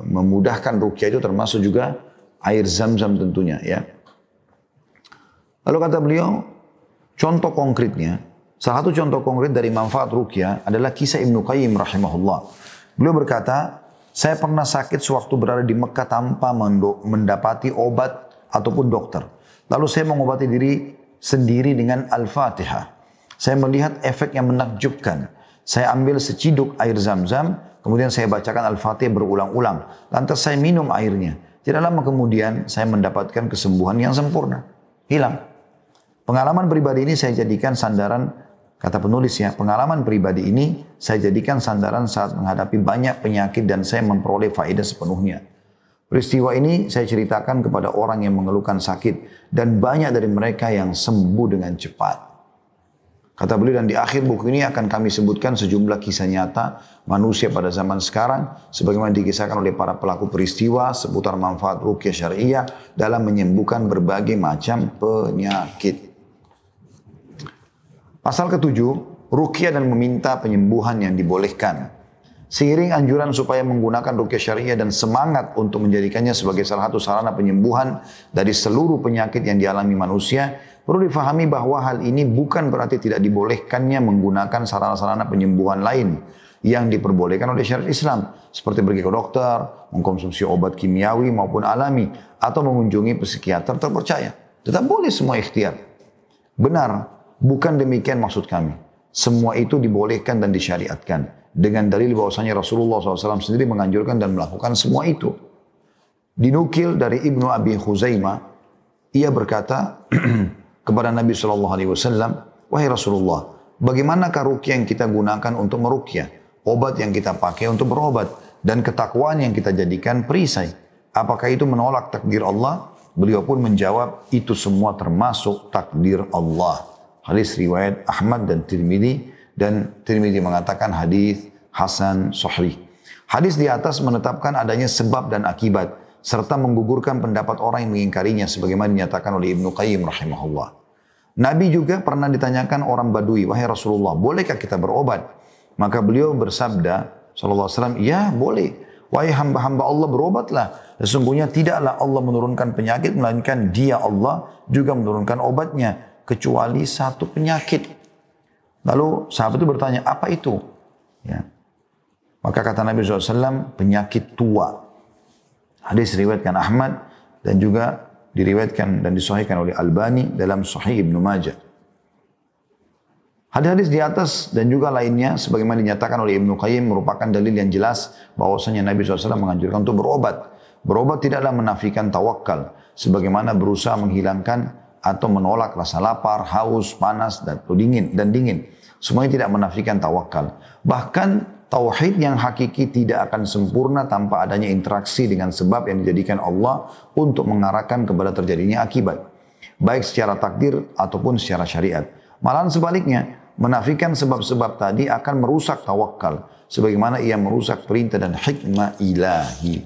memudahkan ruqyah itu termasuk juga air zam-zam tentunya ya. Lalu kata beliau, contoh konkretnya, salah satu contoh konkret dari manfaat ruqyah adalah kisah Ibnu Qayyim rahimahullah. Beliau berkata, saya pernah sakit sewaktu berada di Mekah tanpa mendapati obat ataupun dokter. Lalu saya mengobati diri sendiri dengan Al-Fatihah. Saya melihat efek yang menakjubkan. Saya ambil seciduk air zam-zam, kemudian saya bacakan Al-Fatihah berulang-ulang. Lantas saya minum airnya. Tidak lama kemudian saya mendapatkan kesembuhan yang sempurna. Hilang. Pengalaman pribadi ini saya jadikan sandaran, kata penulis ya, pengalaman pribadi ini saya jadikan sandaran saat menghadapi banyak penyakit dan saya memperoleh faedah sepenuhnya. Peristiwa ini saya ceritakan kepada orang yang mengeluhkan sakit dan banyak dari mereka yang sembuh dengan cepat. Kata beliau, dan di akhir buku ini akan kami sebutkan sejumlah kisah nyata manusia pada zaman sekarang sebagaimana dikisahkan oleh para pelaku peristiwa seputar manfaat ruqyah syariah dalam menyembuhkan berbagai macam penyakit. Pasal ke-7, ruqyah dan meminta penyembuhan yang dibolehkan. Seiring anjuran supaya menggunakan ruqyah syariah dan semangat untuk menjadikannya sebagai salah satu sarana penyembuhan dari seluruh penyakit yang dialami manusia, perlu difahami bahwa hal ini bukan berarti tidak dibolehkannya menggunakan sarana-sarana penyembuhan lain yang diperbolehkan oleh syariat Islam. Seperti pergi ke dokter, mengkonsumsi obat kimiawi maupun alami, atau mengunjungi psikiater terpercaya. Tetap boleh semua ikhtiar. Benar, bukan demikian maksud kami. Semua itu dibolehkan dan disyariatkan. Dengan dalil bahwasanya Rasulullah SAW sendiri menganjurkan dan melakukan semua itu. Dinukil dari Ibnu Abi Khuzaimah, ia berkata kepada Nabi SAW, wahai Rasulullah, bagaimanakah ruqyah yang kita gunakan untuk meruqyah? Obat yang kita pakai untuk berobat dan ketakwaan yang kita jadikan perisai. Apakah itu menolak takdir Allah? Beliau pun menjawab, itu semua termasuk takdir Allah. Hadis riwayat Ahmad dan Tirmidzi mengatakan hadis hasan sahih. Hadis di atas menetapkan adanya sebab dan akibat serta menggugurkan pendapat orang yang mengingkarinya sebagaimana dinyatakan oleh Ibnu Qayyim rahimahullah. Nabi juga pernah ditanyakan orang Badui, wahai Rasulullah, bolehkah kita berobat? Maka beliau bersabda, sallallahu alaihi wasallam, ya boleh. Wahai hamba-hamba Allah, berobatlah. Sesungguhnya tidaklah Allah menurunkan penyakit, melainkan Dia Allah juga menurunkan obatnya, kecuali satu penyakit. Lalu sahabat itu bertanya, apa itu? Ya. Maka kata Nabi SAW, penyakit tua. Hadis diriwayatkan Ahmad dan juga diriwayatkan dan disahihkan oleh Albani dalam Sahih Ibnu Majah. Hadis-hadis di atas dan juga lainnya sebagaimana dinyatakan oleh Ibnu Qayyim merupakan dalil yang jelas bahwasanya Nabi SAW menganjurkan untuk berobat. Berobat tidaklah menafikan tawakal sebagaimana berusaha menghilangkan atau menolak rasa lapar, haus, panas dan dingin. Semuanya tidak menafikan tawakal. Bahkan tauhid yang hakiki tidak akan sempurna tanpa adanya interaksi dengan sebab yang dijadikan Allah untuk mengarahkan kepada terjadinya akibat, baik secara takdir ataupun secara syariat. Malahan sebaliknya, menafikan sebab-sebab tadi akan merusak tawakal, sebagaimana ia merusak perintah dan hikmah ilahi.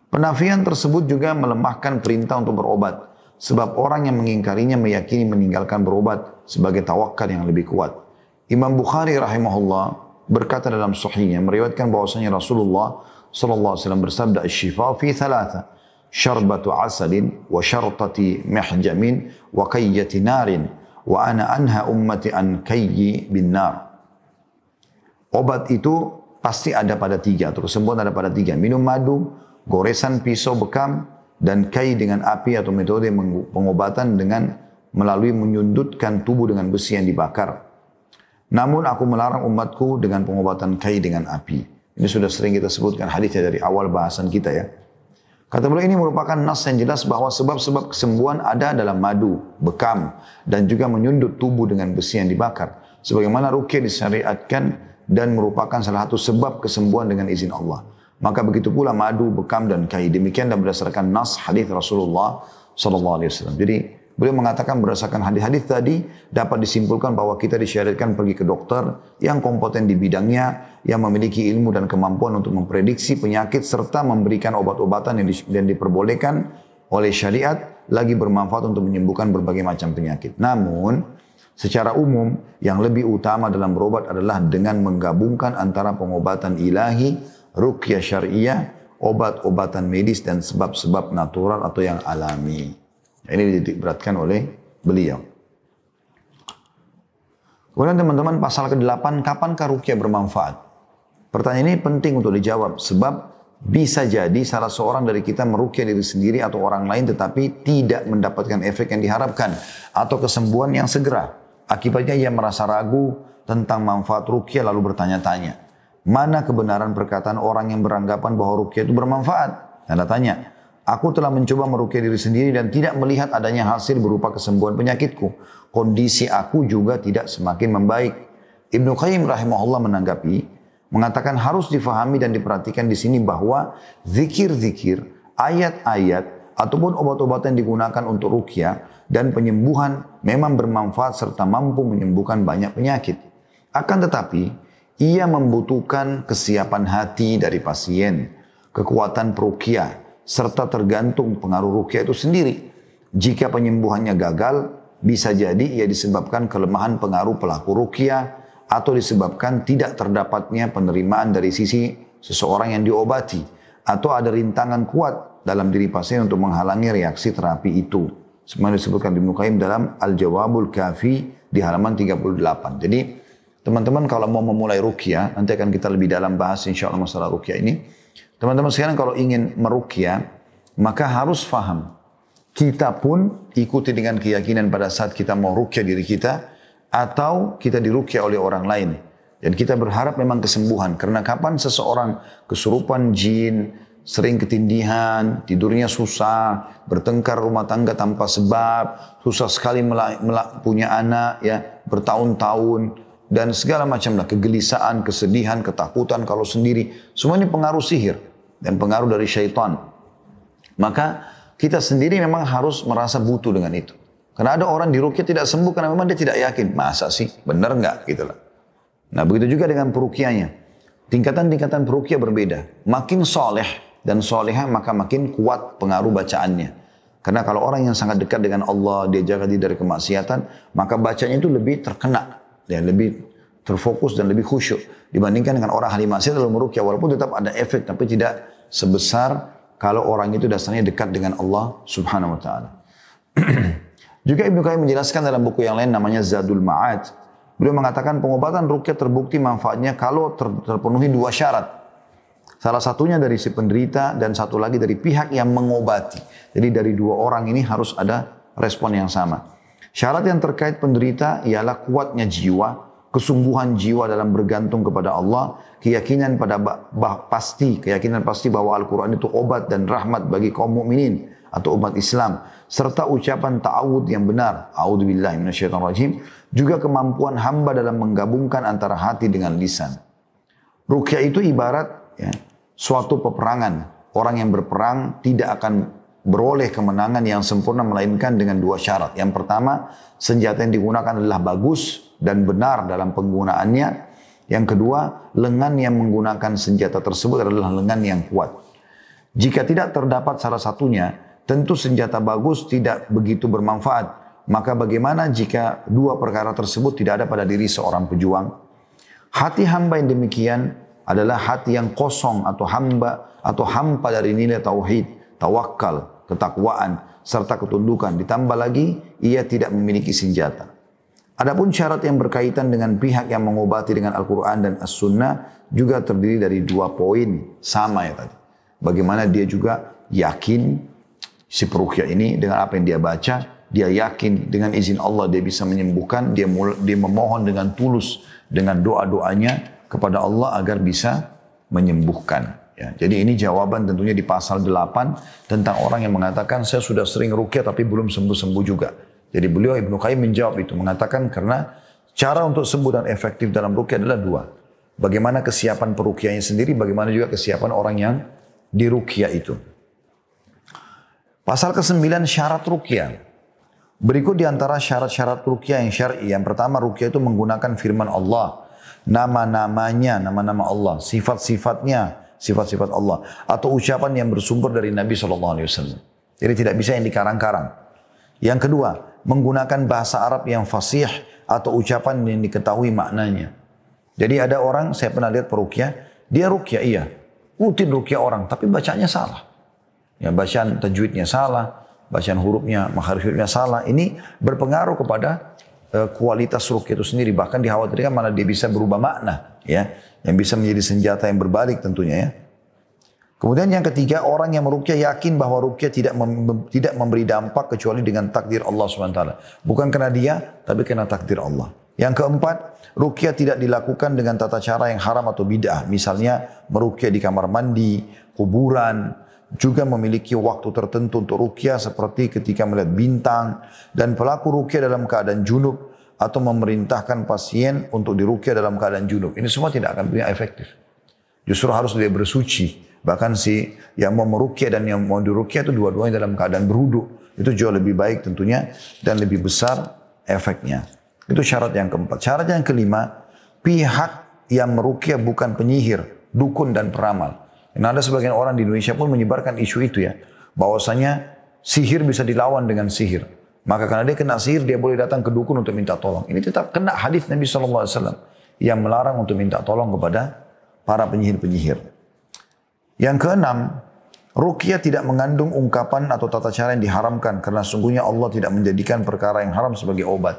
Penafian tersebut juga melemahkan perintah untuk berobat, sebab orang yang mengingkarinya meyakini meninggalkan berobat sebagai tawakal yang lebih kuat. Imam Bukhari rahimahullah berkata dalam sahihnya meriwayatkan bahwasanya Rasulullah sallallahu alaihi wasallam bersabda, "Asy-syifaa fi thalatha, syarbatu asalin wa syartati mihjamin wa qayyati narin, wa ana anha ummati an kayyi bin nar." Obat itu pasti ada pada tiga, atau kesembuhan ada pada tiga. Minum madu, goresan pisau bekam, dan kai dengan api atau metode pengobatan dengan melalui menyundutkan tubuh dengan besi yang dibakar. Namun aku melarang umatku dengan pengobatan kai dengan api. Ini sudah sering kita sebutkan hadisnya dari awal bahasan kita ya. Kata beliau ini merupakan nas yang jelas bahwa sebab-sebab kesembuhan ada dalam madu, bekam, dan juga menyundut tubuh dengan besi yang dibakar. Sebagaimana ruqyah disyariatkan dan merupakan salah satu sebab kesembuhan dengan izin Allah. Maka begitu pula madu, bekam, dan kai. Demikianlah berdasarkan nas hadis Rasulullah SAW. Jadi beliau mengatakan berdasarkan hadis-hadis tadi dapat disimpulkan bahwa kita disyariatkan pergi ke dokter yang kompeten di bidangnya, yang memiliki ilmu dan kemampuan untuk memprediksi penyakit serta memberikan obat-obatan yang diperbolehkan oleh syariat lagi bermanfaat untuk menyembuhkan berbagai macam penyakit. Namun secara umum yang lebih utama dalam berobat adalah dengan menggabungkan antara pengobatan ilahi, ruqyah syariah, obat-obatan medis dan sebab-sebab natural atau yang alami. Ini dititikberatkan oleh beliau. Kemudian teman-teman pasal ke-8, kapankah ruqyah bermanfaat? Pertanyaan ini penting untuk dijawab sebab bisa jadi salah seorang dari kita meruqyah diri sendiri atau orang lain tetapi tidak mendapatkan efek yang diharapkan atau kesembuhan yang segera. Akibatnya ia merasa ragu tentang manfaat ruqyah lalu bertanya-tanya, mana kebenaran perkataan orang yang beranggapan bahwa ruqyah itu bermanfaat? Tanda tanya. Aku telah mencoba meruqyah diri sendiri dan tidak melihat adanya hasil berupa kesembuhan penyakitku. Kondisi aku juga tidak semakin membaik. Ibnu Qayyim rahimahullah menanggapi, mengatakan harus difahami dan diperhatikan di sini bahwa zikir-zikir, ayat-ayat, ataupun obat-obatan yang digunakan untuk ruqyah dan penyembuhan memang bermanfaat serta mampu menyembuhkan banyak penyakit. Akan tetapi, ia membutuhkan kesiapan hati dari pasien, kekuatan peruqyah, serta tergantung pengaruh ruqyah itu sendiri. Jika penyembuhannya gagal, bisa jadi ia disebabkan kelemahan pengaruh pelaku ruqyah atau disebabkan tidak terdapatnya penerimaan dari sisi seseorang yang diobati atau ada rintangan kuat dalam diri pasien untuk menghalangi reaksi terapi itu. Semuanya disebutkan Ibnu Qayyim dalam Al-Jawabul Kafi di halaman 38. Jadi teman-teman kalau mau memulai ruqyah, nanti akan kita lebih dalam bahas insyaAllah masalah ruqyah ini. Teman-teman sekarang kalau ingin meruqyah, maka harus faham. Kita pun ikuti dengan keyakinan pada saat kita mau ruqyah diri kita, atau kita diruqyah oleh orang lain. Dan kita berharap memang kesembuhan. Karena kapan seseorang kesurupan jin, sering ketindihan, tidurnya susah, bertengkar rumah tangga tanpa sebab, susah sekali punya anak, ya bertahun-tahun, dan segala macamlah kegelisahan, kesedihan, ketakutan kalau sendiri. Semua ini pengaruh sihir dan pengaruh dari syaitan. Maka kita sendiri memang harus merasa butuh dengan itu. Karena ada orang di ruqyah tidak sembuh karena memang dia tidak yakin. Masa sih? Benar enggak? Gitu lah. Nah begitu juga dengan peruqyahnya. Tingkatan-tingkatan peruqyah berbeda. Makin soleh, dan solehah, maka makin kuat pengaruh bacaannya. Karena kalau orang yang sangat dekat dengan Allah, dia jaga diri dari kemaksiatan, maka bacanya itu lebih terkena, ya, lebih terfokus dan lebih khusyuk dibandingkan dengan orang ahli maksiat dalam meruqyah, walaupun tetap ada efek tapi tidak sebesar kalau orang itu dasarnya dekat dengan Allah Subhanahu wa taala. Juga Ibnu Qayyim menjelaskan dalam buku yang lain namanya Zadul Ma'ad. Beliau mengatakan pengobatan ruqyah terbukti manfaatnya kalau terpenuhi dua syarat. Salah satunya dari si penderita dan satu lagi dari pihak yang mengobati. Jadi dari dua orang ini harus ada respon yang sama. Syarat yang terkait penderita ialah kuatnya jiwa, kesungguhan jiwa dalam bergantung kepada Allah, keyakinan pasti bahwa Al-Quran itu obat dan rahmat bagi kaum mukminin atau umat Islam, serta ucapan ta'awud yang benar, a'udzubillahi minasyaitonirrajim, juga kemampuan hamba dalam menggabungkan antara hati dengan lisan. Ruqyah itu ibarat, ya, suatu peperangan. Orang yang berperang tidak akan beroleh kemenangan yang sempurna melainkan dengan dua syarat. Yang pertama, senjata yang digunakan adalah bagus dan benar dalam penggunaannya. Yang kedua, lengan yang menggunakan senjata tersebut adalah lengan yang kuat. Jika tidak terdapat salah satunya, tentu senjata bagus tidak begitu bermanfaat. Maka bagaimana jika dua perkara tersebut tidak ada pada diri seorang pejuang? Hati hamba yang demikian adalah hati yang kosong atau hampa dari nilai tauhid, tawakal, ketakwaan, serta ketundukan. Ditambah lagi, ia tidak memiliki senjata. Adapun syarat yang berkaitan dengan pihak yang mengobati dengan Al-Quran dan As-Sunnah juga terdiri dari dua poin, sama ya tadi. Bagaimana dia juga yakin si peruqyah ini dengan apa yang dia baca, dia yakin dengan izin Allah dia bisa menyembuhkan, dia memohon dengan tulus dengan doa-doanya kepada Allah agar bisa menyembuhkan. Ya, jadi ini jawaban tentunya di pasal 8 tentang orang yang mengatakan saya sudah sering ruqyah tapi belum sembuh-sembuh juga. Jadi beliau Ibnu Qayyim menjawab itu, mengatakan karena cara untuk sembuh dan efektif dalam ruqyah adalah dua. Bagaimana kesiapan peruqyahnya sendiri, bagaimana juga kesiapan orang yang diruqyah itu. Pasal ke-9 syarat ruqyah. Berikut di antara syarat-syarat ruqyah yang syar'i. Yang pertama, ruqyah itu menggunakan firman Allah, nama-namanya, nama-nama Allah, sifat-sifatnya, sifat-sifat Allah, atau ucapan yang bersumber dari Nabi SAW. Jadi tidak bisa yang dikarang-karang. Yang kedua, menggunakan bahasa Arab yang fasih atau ucapan yang diketahui maknanya. Jadi ada orang, saya pernah lihat peruqyah, dia ruqyah iya, rutin ruqyah orang, tapi bacanya salah. Ya, bacaan tajwidnya salah, bacaan hurufnya, makhraj hurufnya salah. Ini berpengaruh kepada kualitas ruqyah itu sendiri. Bahkan dikhawatirkan malah dia bisa berubah makna, ya, yang bisa menjadi senjata yang berbalik tentunya, ya. Kemudian yang ketiga, orang yang meruqyah yakin bahwa ruqyah tidak memberi dampak kecuali dengan takdir Allah SWT. Bukan karena dia, tapi karena takdir Allah. Yang keempat, ruqyah tidak dilakukan dengan tata cara yang haram atau bid'ah. Misalnya meruqyah di kamar mandi, kuburan, juga memiliki waktu tertentu untuk ruqyah seperti ketika melihat bintang, dan pelaku ruqyah dalam keadaan junub atau memerintahkan pasien untuk diruqyah dalam keadaan junub. Ini semua tidak akan punya efektif. Justru harus dia bersuci. Bahkan si yang mau meruqyah dan yang mau diruqyah itu dua-duanya dalam keadaan berwudu. Itu jauh lebih baik tentunya dan lebih besar efeknya. Itu syarat yang keempat. Syarat yang kelima, pihak yang meruqyah bukan penyihir, dukun dan peramal. Dan ada sebagian orang di Indonesia pun menyebarkan isu itu, ya, bahwasanya sihir bisa dilawan dengan sihir. Maka karena dia kena sihir, dia boleh datang ke dukun untuk minta tolong. Ini tetap kena hadis Nabi SAW yang melarang untuk minta tolong kepada para penyihir-penyihir. Yang keenam, ruqyah tidak mengandung ungkapan atau tata cara yang diharamkan karena sungguhnya Allah tidak menjadikan perkara yang haram sebagai obat.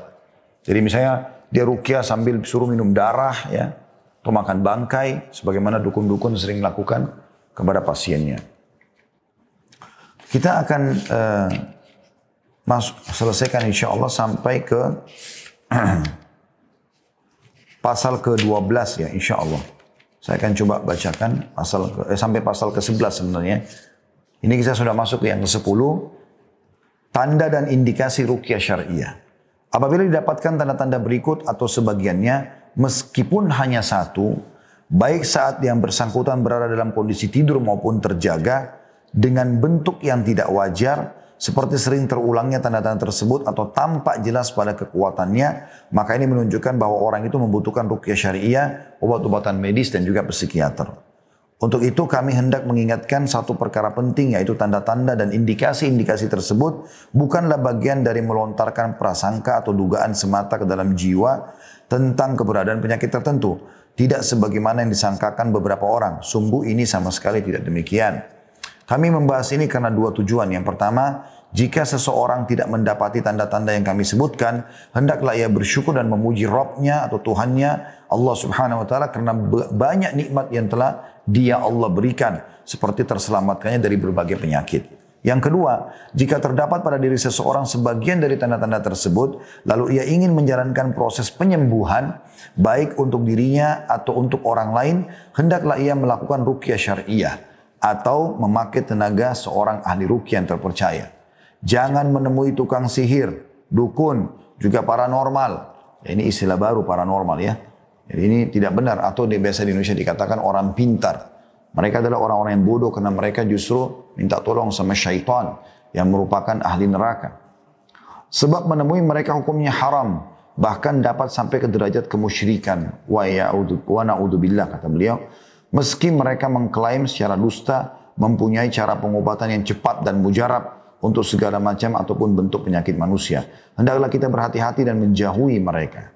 Jadi misalnya dia ruqyah sambil suruh minum darah, ya, atau makan bangkai, sebagaimana dukun-dukun sering lakukan kepada pasiennya. Kita akan selesaikan insya Allah sampai ke pasal ke-12, ya, insya Allah. Saya akan coba bacakan sampai pasal ke-11 sebenarnya. Ini kita sudah masuk ke yang ke-10. Tanda dan indikasi ruqyah syariah. Apabila didapatkan tanda-tanda berikut atau sebagiannya, meskipun hanya satu, baik saat yang bersangkutan berada dalam kondisi tidur maupun terjaga, dengan bentuk yang tidak wajar, seperti sering terulangnya tanda-tanda tersebut atau tampak jelas pada kekuatannya, maka ini menunjukkan bahwa orang itu membutuhkan ruqyah syariah, obat-obatan medis dan juga psikiater. Untuk itu kami hendak mengingatkan satu perkara penting, yaitu tanda-tanda dan indikasi-indikasi tersebut bukanlah bagian dari melontarkan prasangka atau dugaan semata ke dalam jiwa tentang keberadaan penyakit tertentu. Tidak sebagaimana yang disangkakan beberapa orang. Sungguh ini sama sekali tidak demikian. Kami membahas ini karena dua tujuan. Yang pertama, jika seseorang tidak mendapati tanda-tanda yang kami sebutkan, hendaklah ia bersyukur dan memuji Rabb-nya atau Tuhannya, Allah Subhanahu wa taala, karena banyak nikmat yang telah Dia Allah berikan, seperti terselamatkannya dari berbagai penyakit. Yang kedua, jika terdapat pada diri seseorang sebagian dari tanda-tanda tersebut, lalu ia ingin menjalankan proses penyembuhan, baik untuk dirinya atau untuk orang lain, hendaklah ia melakukan ruqyah syariah atau memakai tenaga seorang ahli ruqyah yang terpercaya. Jangan menemui tukang sihir, dukun, juga paranormal. Ini istilah baru paranormal ya. Jadi ini tidak benar, atau biasa di Indonesia dikatakan orang pintar. Mereka adalah orang-orang yang bodoh karena mereka justru minta tolong sama syaitan yang merupakan ahli neraka. Sebab menemui mereka hukumnya haram, bahkan dapat sampai ke derajat kemusyrikan. Wa na'udzubillah, kata beliau. Meski mereka mengklaim secara dusta mempunyai cara pengobatan yang cepat dan mujarab untuk segala macam ataupun bentuk penyakit manusia. Hendaklah kita berhati-hati dan menjauhi mereka.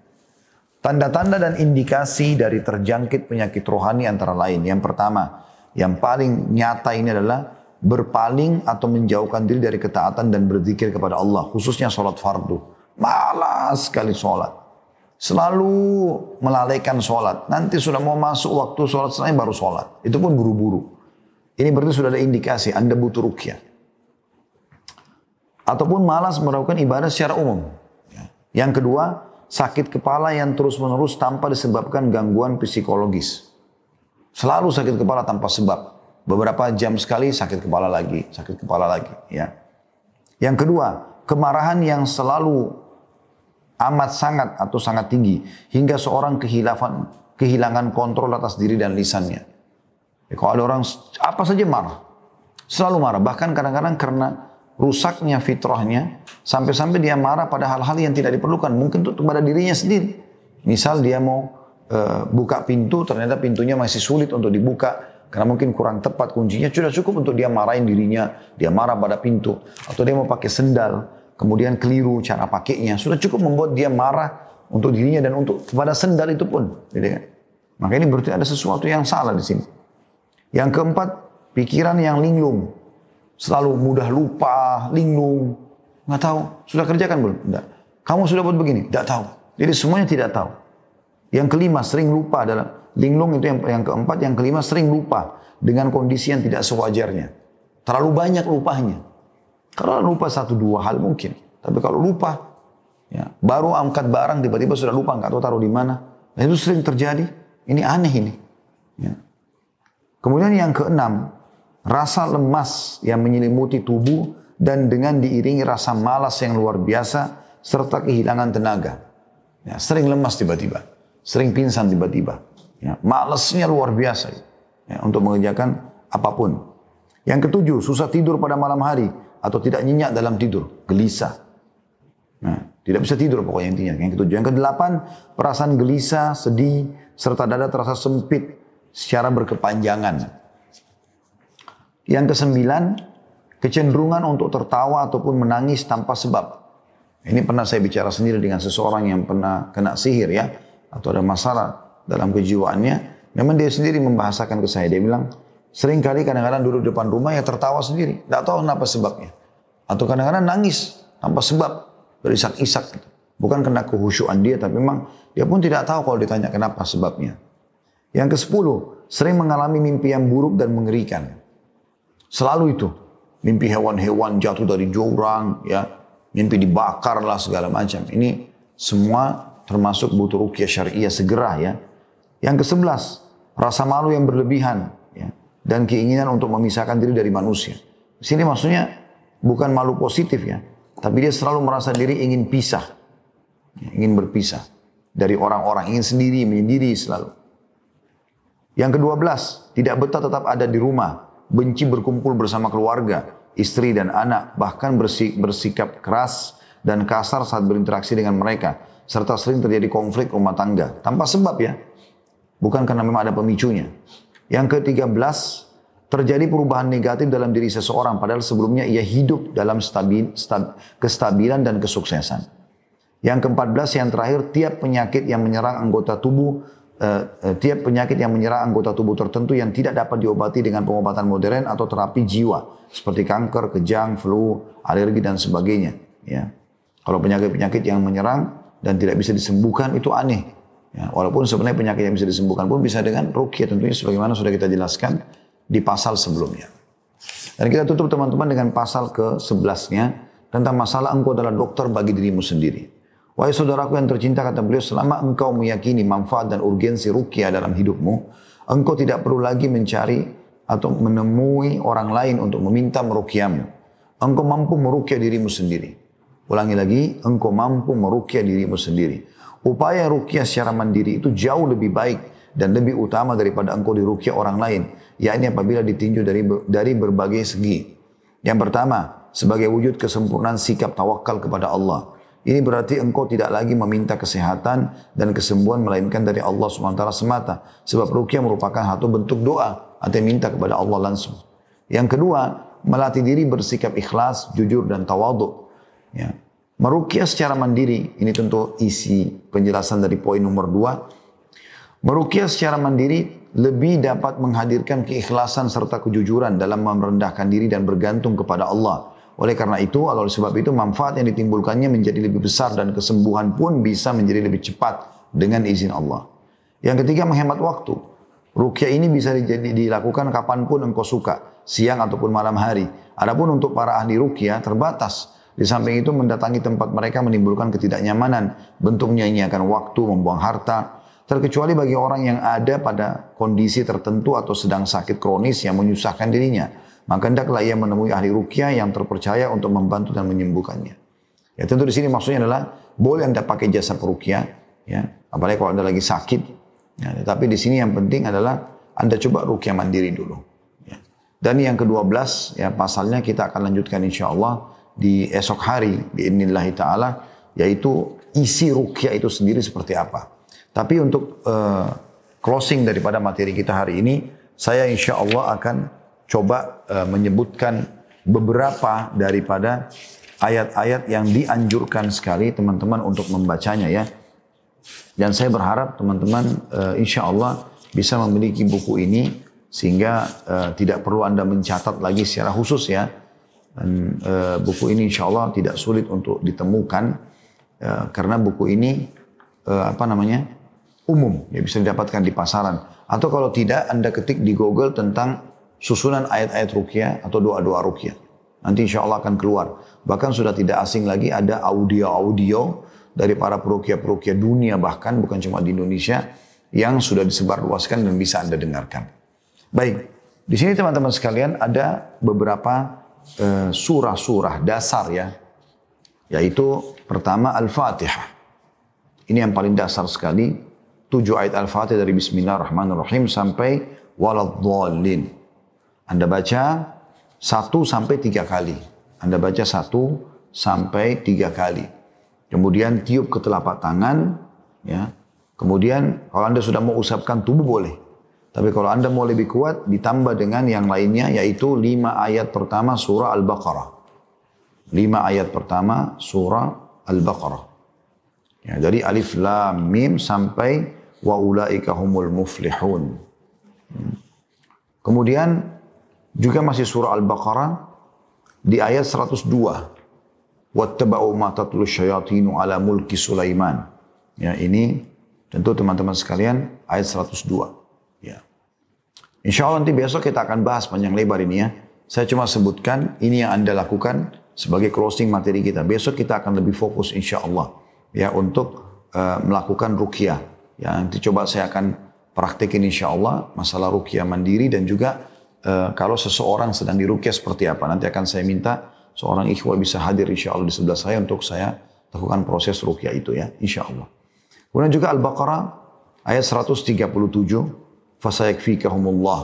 Tanda-tanda dan indikasi dari terjangkit penyakit rohani antara lain. Yang pertama, yang paling nyata ini adalah berpaling atau menjauhkan diri dari ketaatan dan berzikir kepada Allah. Khususnya sholat fardu. Malas sekali sholat. Selalu melalaikan sholat. Nanti sudah mau masuk waktu sholat selesai baru sholat. Itu pun buru-buru. Ini berarti sudah ada indikasi Anda butuh ruqyah. Ataupun malas melakukan ibadah secara umum. Yang kedua, sakit kepala yang terus-menerus tanpa disebabkan gangguan psikologis. Selalu sakit kepala tanpa sebab. Beberapa jam sekali sakit kepala lagi, sakit kepala lagi. Ya. Yang kedua, kemarahan yang selalu amat sangat atau sangat tinggi. Hingga seorang kehilangan kontrol atas diri dan lisannya. Ya, kalau ada orang apa saja marah. Selalu marah. Bahkan kadang-kadang karena rusaknya fitrahnya, sampai-sampai dia marah pada hal-hal yang tidak diperlukan, mungkin untuk kepada dirinya sendiri. Misal dia mau buka pintu, ternyata pintunya masih sulit untuk dibuka, karena mungkin kurang tepat kuncinya, sudah cukup untuk dia marahin dirinya, dia marah pada pintu. Atau dia mau pakai sendal, kemudian keliru cara pakainya, sudah cukup membuat dia marah untuk dirinya dan untuk kepada sendal itu pun. Maka ini berarti ada sesuatu yang salah di sini. Yang keempat, pikiran yang linglung. Selalu mudah lupa, linglung, nggak tahu. Sudah kerjakan belum? Tidak. Kamu sudah buat begini? Tidak tahu. Jadi semuanya tidak tahu. Yang kelima, sering lupa dalam linglung itu yang keempat. Yang kelima, sering lupa dengan kondisi yang tidak sewajarnya. Terlalu banyak lupanya. Kalau lupa satu dua hal mungkin, tapi kalau lupa, ya, baru angkat barang tiba-tiba sudah lupa, nggak tahu taruh di mana. Nah, itu sering terjadi. Ini aneh ini. Ya. Kemudian yang keenam, rasa lemas yang menyelimuti tubuh dan dengan diiringi rasa malas yang luar biasa serta kehilangan tenaga. Ya, sering lemas tiba-tiba, sering pingsan tiba-tiba. Ya, malasnya luar biasa ya, untuk mengerjakan apapun. Yang ketujuh, susah tidur pada malam hari atau tidak nyenyak dalam tidur, gelisah. Nah, tidak bisa tidur pokoknya intinya. Yang ketujuh. Yang kedelapan, perasaan gelisah, sedih, serta dada terasa sempit secara berkepanjangan. Yang kesembilan, kecenderungan untuk tertawa ataupun menangis tanpa sebab. Ini pernah saya bicara sendiri dengan seseorang yang pernah kena sihir ya, atau ada masalah dalam kejiwaannya. Memang dia sendiri membahasakan ke saya, dia bilang, sering kali kadang-kadang duduk di depan rumah ya tertawa sendiri, tidak tahu kenapa sebabnya. Atau kadang-kadang nangis tanpa sebab, berisak-isak. Bukan karena kehusyuan dia, tapi memang dia pun tidak tahu kalau ditanya kenapa sebabnya. Yang kesepuluh, sering mengalami mimpi yang buruk dan mengerikan. Selalu itu, mimpi hewan-hewan jatuh dari jurang, ya, mimpi dibakar lah segala macam. Ini semua termasuk butuh ruqyah syariah segera ya. Yang ke-11, rasa malu yang berlebihan ya, dan keinginan untuk memisahkan diri dari manusia. Di sini maksudnya bukan malu positif ya, tapi dia selalu merasa diri ingin pisah, ya, ingin berpisah dari orang-orang, ingin sendiri, menyendiri selalu. Yang ke-12, tidak betah tetap ada di rumah. Benci berkumpul bersama keluarga, istri dan anak, bahkan bersikap keras dan kasar saat berinteraksi dengan mereka, serta sering terjadi konflik rumah tangga, tanpa sebab ya, bukan karena memang ada pemicunya. Yang ke-13, terjadi perubahan negatif dalam diri seseorang padahal sebelumnya ia hidup dalam kestabilan dan kesuksesan. Yang ke-14 yang terakhir, tiap penyakit yang menyerang anggota tubuh tertentu yang tidak dapat diobati dengan pengobatan modern atau terapi jiwa seperti kanker, kejang, flu, alergi dan sebagainya. Ya. Kalau penyakit-penyakit yang menyerang dan tidak bisa disembuhkan itu aneh. Ya, walaupun sebenarnya penyakit yang bisa disembuhkan pun bisa dengan ruqyah tentunya sebagaimana sudah kita jelaskan di pasal sebelumnya. Dan kita tutup teman-teman dengan pasal ke-11-nya tentang masalah engkau adalah dokter bagi dirimu sendiri. Wahai saudaraku yang tercinta, kata beliau, selama engkau meyakini manfaat dan urgensi ruqyah dalam hidupmu, engkau tidak perlu lagi mencari atau menemui orang lain untuk meminta meruqyahmu. Engkau mampu meruqyah dirimu sendiri. Ulangi lagi, engkau mampu meruqyah dirimu sendiri. Upaya ruqyah secara mandiri itu jauh lebih baik dan lebih utama daripada engkau diruqyah orang lain, yakni apabila ditinjau dari berbagai segi. Yang pertama, sebagai wujud kesempurnaan sikap tawakal kepada Allah. Ini berarti engkau tidak lagi meminta kesehatan dan kesembuhan melainkan dari Allah SWT semata. Sebab ruqyah merupakan satu bentuk doa atau minta kepada Allah langsung. Yang kedua, melatih diri bersikap ikhlas, jujur dan tawadhu. Ya. Meruqyah secara mandiri, ini tentu isi penjelasan dari poin nomor 2. Meruqyah secara mandiri lebih dapat menghadirkan keikhlasan serta kejujuran dalam merendahkan diri dan bergantung kepada Allah. Oleh karena itu, oleh sebab itu manfaat yang ditimbulkannya menjadi lebih besar dan kesembuhan pun bisa menjadi lebih cepat dengan izin Allah. Yang ketiga, menghemat waktu. Ruqyah ini bisa dilakukan kapanpun engkau suka, siang ataupun malam hari. Adapun untuk para ahli ruqyah terbatas. Di samping itu mendatangi tempat mereka menimbulkan ketidaknyamanan. Bentuknya ini akan waktu, membuang harta. Terkecuali bagi orang yang ada pada kondisi tertentu atau sedang sakit kronis yang menyusahkan dirinya. Maka hendaklah ia menemui ahli ruqyah yang terpercaya untuk membantu dan menyembuhkannya. Ya tentu di sini maksudnya adalah boleh Anda pakai jasa peruqyah, ya, apalagi kalau Anda lagi sakit. Ya, tapi di sini yang penting adalah Anda coba ruqyah mandiri dulu. Ya. Dan yang ke-12 ya pasalnya kita akan lanjutkan insyaallah di esok hari biidznillah ta'ala, yaitu isi ruqyah itu sendiri seperti apa. Tapi untuk closing daripada materi kita hari ini, saya insya Allah akan coba menyebutkan beberapa daripada ayat-ayat yang dianjurkan sekali teman-teman untuk membacanya ya. Dan saya berharap teman-teman insya Allah bisa memiliki buku ini sehingga tidak perlu Anda mencatat lagi secara khusus ya. Dan buku ini insya Allah tidak sulit untuk ditemukan karena buku ini umum, ya bisa didapatkan di pasaran. Atau kalau tidak Anda ketik di Google tentang susunan ayat-ayat ruqyah atau doa-doa ruqyah. Nanti insya Allah akan keluar. Bahkan sudah tidak asing lagi ada audio-audio dari para peruqyah-peruqyah dunia bahkan bukan cuma di Indonesia yang sudah disebarluaskan dan bisa Anda dengarkan. Baik, di sini teman-teman sekalian ada beberapa surah-surah dasar ya, yaitu pertama Al-Fatihah. Ini yang paling dasar sekali, 7 ayat Al-Fatihah dari Bismillahirrahmanirrahim sampai Waladhdallin. Anda baca 1 sampai 3 kali. Anda baca 1 sampai 3 kali. Kemudian tiup ke telapak tangan, ya. Kemudian kalau Anda sudah mau usapkan tubuh boleh. Tapi kalau Anda mau lebih kuat, ditambah dengan yang lainnya, yaitu 5 ayat pertama surah Al-Baqarah. 5 ayat pertama surah Al-Baqarah. Ya, dari Alif Lam Mim sampai wa ulaika humul muflihun. Kemudian juga masih surah Al-Baqarah di ayat 102. Wattaba'u ma tatlu syayatinu ala mulki Sulaiman. Ya, ini tentu teman-teman sekalian ayat 102. Ya. Insya Allah nanti besok kita akan bahas panjang lebar ini ya. Saya cuma sebutkan ini yang Anda lakukan sebagai closing materi kita. Besok kita akan lebih fokus insya Allah ya untuk melakukan ruqyah. Ya, nanti coba saya akan praktekin insya Allah masalah ruqyah mandiri dan juga kalau seseorang sedang diruqyah seperti apa. Nanti akan saya minta seorang ikhwah bisa hadir insya Allah di sebelah saya untuk saya lakukan proses ruqyah itu ya insya Allah. Kemudian juga Al-Baqarah ayat 137. Fasayakfikahumullah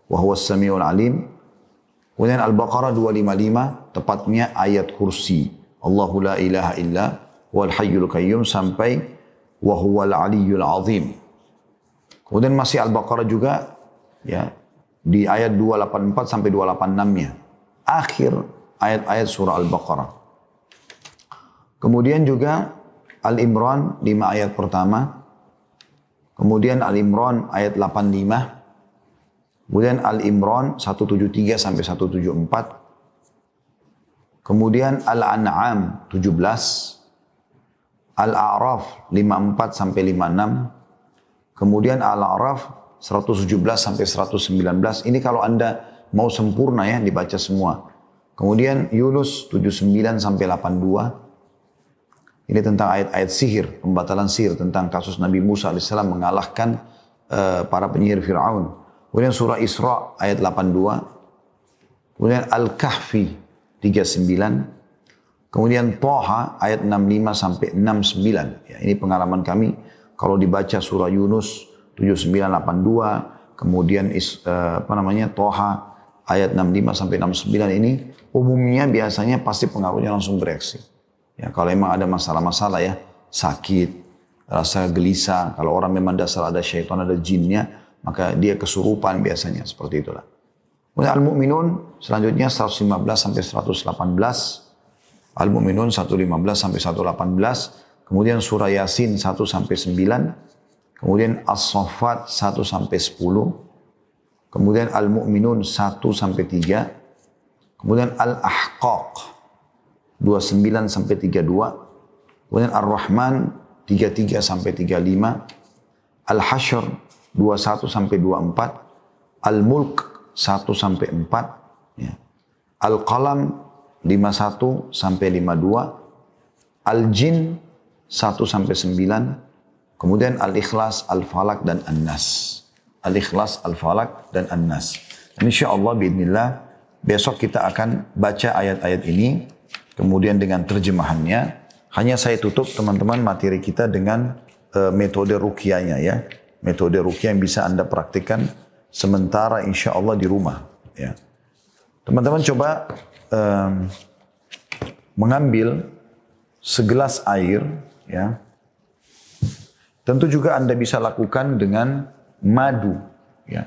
wa huwas samiul alim. Kemudian Al-Baqarah 255 tepatnya ayat kursi. Allahu la ilaha illa wal hayyul qayyum sampai wa huwal aliyyul azim. Kemudian masih Al-Baqarah juga ya, di ayat 284 sampai 286-nya. Akhir ayat-ayat surah Al-Baqarah. Kemudian juga Al-Imran 5 ayat pertama. Kemudian Al-Imran ayat 85. Kemudian Al-Imran 173 sampai 174. Kemudian Al-An'am 17. Al-A'raf 54 sampai 56. Kemudian Al-A'raf 117 sampai 119. Ini kalau Anda mau sempurna ya dibaca semua. Kemudian Yunus 79 sampai 82. Ini tentang ayat-ayat sihir, pembatalan sihir, tentang kasus Nabi Musa alaihissalam mengalahkan para penyihir Fir'aun. Kemudian surah Isra ayat 82. Kemudian Al-Kahfi 39. Kemudian Thaha ayat 65 sampai 69. Ya, ini pengalaman kami kalau dibaca surah Yunus 7982, kemudian Thaha ayat 65 sampai 69 ini umumnya biasanya pasti pengaruhnya langsung bereaksi. Ya, kalau memang ada masalah-masalah ya, sakit, rasa gelisah, kalau orang memang dasar ada syaitan, ada jinnya, maka dia kesurupan biasanya, seperti itulah. Kemudian Al-Mu'minun selanjutnya 115 sampai 118, Al-Mu'minun 115 sampai 118, kemudian surah Yasin 1 sampai 9, kemudian As-Saffat 1 sampai 10, kemudian Al-Mu'minun 1 sampai 3, kemudian Al-Ahqaq 29 sampai 32, kemudian Ar-Rahman 33 sampai 35, Al-Hashr 21 sampai 24, Al-Mulk 1 sampai 4, ya. Al-Qalam 51 sampai 52, Al-Jin 1 sampai 9, kemudian Al-Ikhlas, Al-Falak dan An-Nas. Al-Ikhlas, Al-Falak dan An-Nas. Insyaallah biidznillah besok kita akan baca ayat-ayat ini. Kemudian dengan terjemahannya, hanya saya tutup teman-teman materi kita dengan metode ruqyahnya ya. Metode ruqyah yang bisa Anda praktikkan sementara insya Allah di rumah. Ya. Teman-teman coba mengambil segelas air. Ya. Tentu juga Anda bisa lakukan dengan madu. Ya.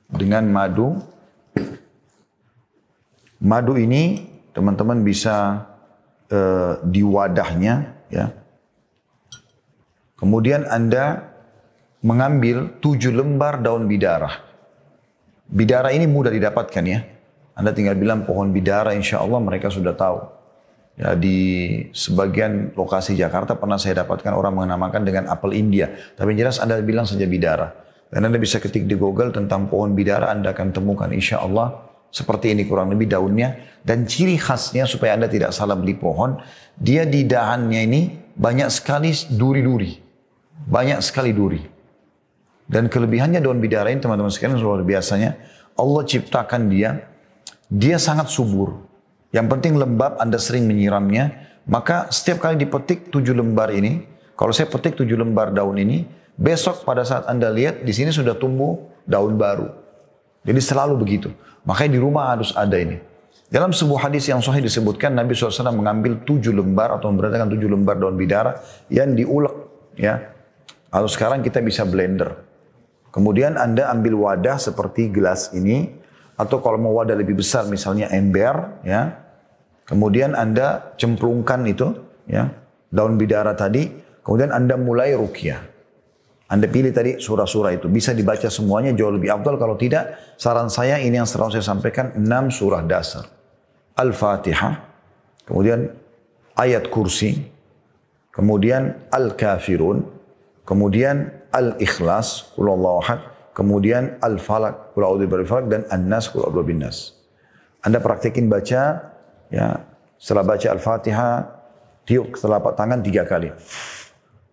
Dengan madu. Madu ini teman-teman bisa di wadahnya, ya. Kemudian Anda mengambil 7 lembar daun bidara. Bidara ini mudah didapatkan ya. Anda tinggal bilang pohon bidara, insya Allah mereka sudah tahu. Ya, di sebagian lokasi Jakarta pernah saya dapatkan orang menamakan dengan apel India. Tapi jelas Anda bilang saja bidara. Dan Anda bisa ketik di Google tentang pohon bidara, Anda akan temukan insya Allah. Seperti ini kurang lebih daunnya. Dan ciri khasnya supaya Anda tidak salah beli pohon. Dia di dahannya ini banyak sekali duri-duri. Banyak sekali duri. Dan kelebihannya daun bidara ini teman-teman sekalian luar biasanya. Allah ciptakan dia. Dia sangat subur. Yang penting lembab, Anda sering menyiramnya. Maka setiap kali dipetik 7 lembar ini. Kalau saya petik 7 lembar daun ini. Besok pada saat Anda lihat di sini sudah tumbuh daun baru. Jadi selalu begitu. Makanya di rumah harus ada ini. Dalam sebuah hadis yang sahih disebutkan Nabi SAW mengambil 7 lembar atau memberatkan 7 lembar daun bidara yang diulek. Ya. Atau sekarang kita bisa blender. Kemudian Anda ambil wadah seperti gelas ini. Atau kalau mau wadah lebih besar misalnya ember. Ya. Kemudian Anda cemplungkan itu. Ya, daun bidara tadi. Kemudian Anda mulai ruqyah. Anda pilih tadi surah-surah itu. Bisa dibaca semuanya jauh lebih afdal. Kalau tidak, saran saya ini yang selalu saya sampaikan. 6 surah dasar. Al-Fatihah. Kemudian ayat kursi. Kemudian Al-Kafirun. Kemudian Al-Ikhlas. Qul ahad. Kemudian Al-Falak. Qul a'udzu birabbil falaq. Dan An-Nas. Qul a'udzu birabbin nas. Anda praktekin baca. Ya, setelah baca Al-Fatihah. Tiup telapak tangan 3 kali.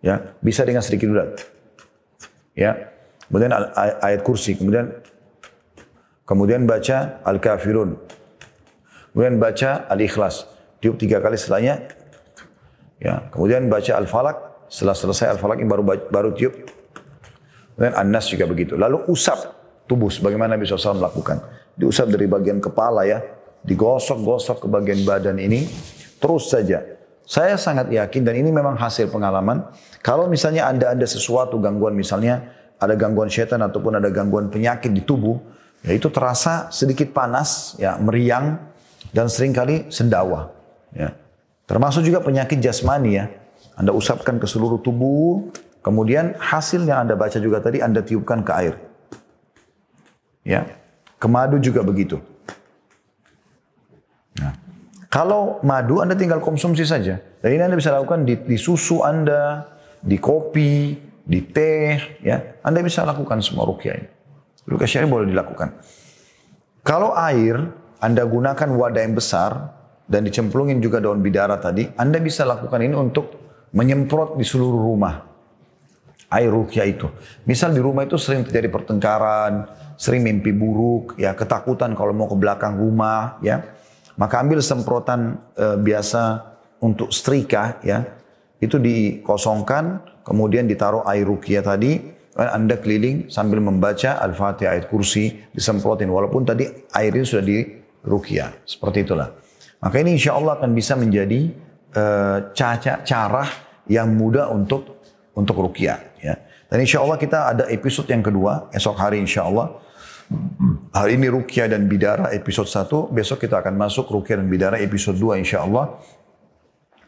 Ya, bisa dengan sedikit urat. Ya, kemudian ayat kursi, kemudian baca Al-Kafirun, kemudian baca Al-Ikhlas, tiup 3 kali setelahnya, ya, kemudian baca Al-Falak, setelah selesai Al-Falak ini baru tiup, kemudian An-Nas juga begitu, lalu usap tubuh, sebagaimana Nabi SAW melakukan, diusap dari bagian kepala ya, digosok-gosok ke bagian badan ini, terus saja. Saya sangat yakin dan ini memang hasil pengalaman. Kalau misalnya Anda ada sesuatu gangguan misalnya ada gangguan setan ataupun ada gangguan penyakit di tubuh, ya itu terasa sedikit panas, ya meriang dan seringkali sendawa. Ya. Termasuk juga penyakit jasmani ya. Anda usapkan ke seluruh tubuh, kemudian hasil yang Anda baca juga tadi Anda tiupkan ke air. Ya. Ke madu juga begitu. Nah, kalau madu Anda tinggal konsumsi saja. Dan ini Anda bisa lakukan di susu Anda, di kopi, di teh, ya. Anda bisa lakukan semua ruqyah ini. Ruqyah syar'i boleh dilakukan. Kalau air Anda gunakan wadah yang besar dan dicemplungin juga daun bidara tadi, Anda bisa lakukan ini untuk menyemprot di seluruh rumah. Air ruqyah itu. Misal di rumah itu sering terjadi pertengkaran, sering mimpi buruk, ya ketakutan kalau mau ke belakang rumah, ya. Maka ambil semprotan biasa untuk setrika, ya. Itu dikosongkan, kemudian ditaruh air ruqyah tadi, Anda keliling sambil membaca Al-Fatihah, ayat kursi, disemprotin. Walaupun tadi air itu sudah di ruqyah. Seperti itulah. Maka ini insya Allah akan bisa menjadi cara yang mudah untuk ruqyah. Ya. Dan insya Allah kita ada episode yang kedua, esok hari insya Allah. Hari ini ruqyah dan bidara episode 1, besok kita akan masuk ruqyah dan bidara episode 2 insya Allah.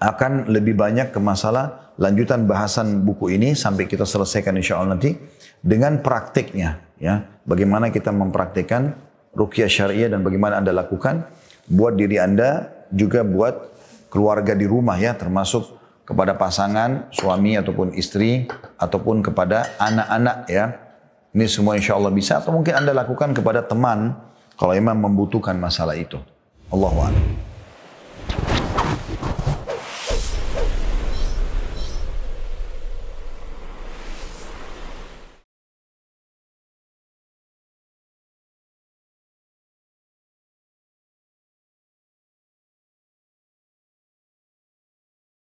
Akan lebih banyak ke masalah lanjutan bahasan buku ini sampai kita selesaikan insya Allah nanti dengan praktiknya. Ya. Bagaimana kita mempraktikkan ruqyah syariah dan bagaimana Anda lakukan buat diri Anda, juga buat keluarga di rumah ya, termasuk kepada pasangan, suami ataupun istri, ataupun kepada anak-anak ya. Ini semua insya Allah bisa, atau mungkin Anda lakukan kepada teman kalau memang membutuhkan masalah itu. Allahu a'lam.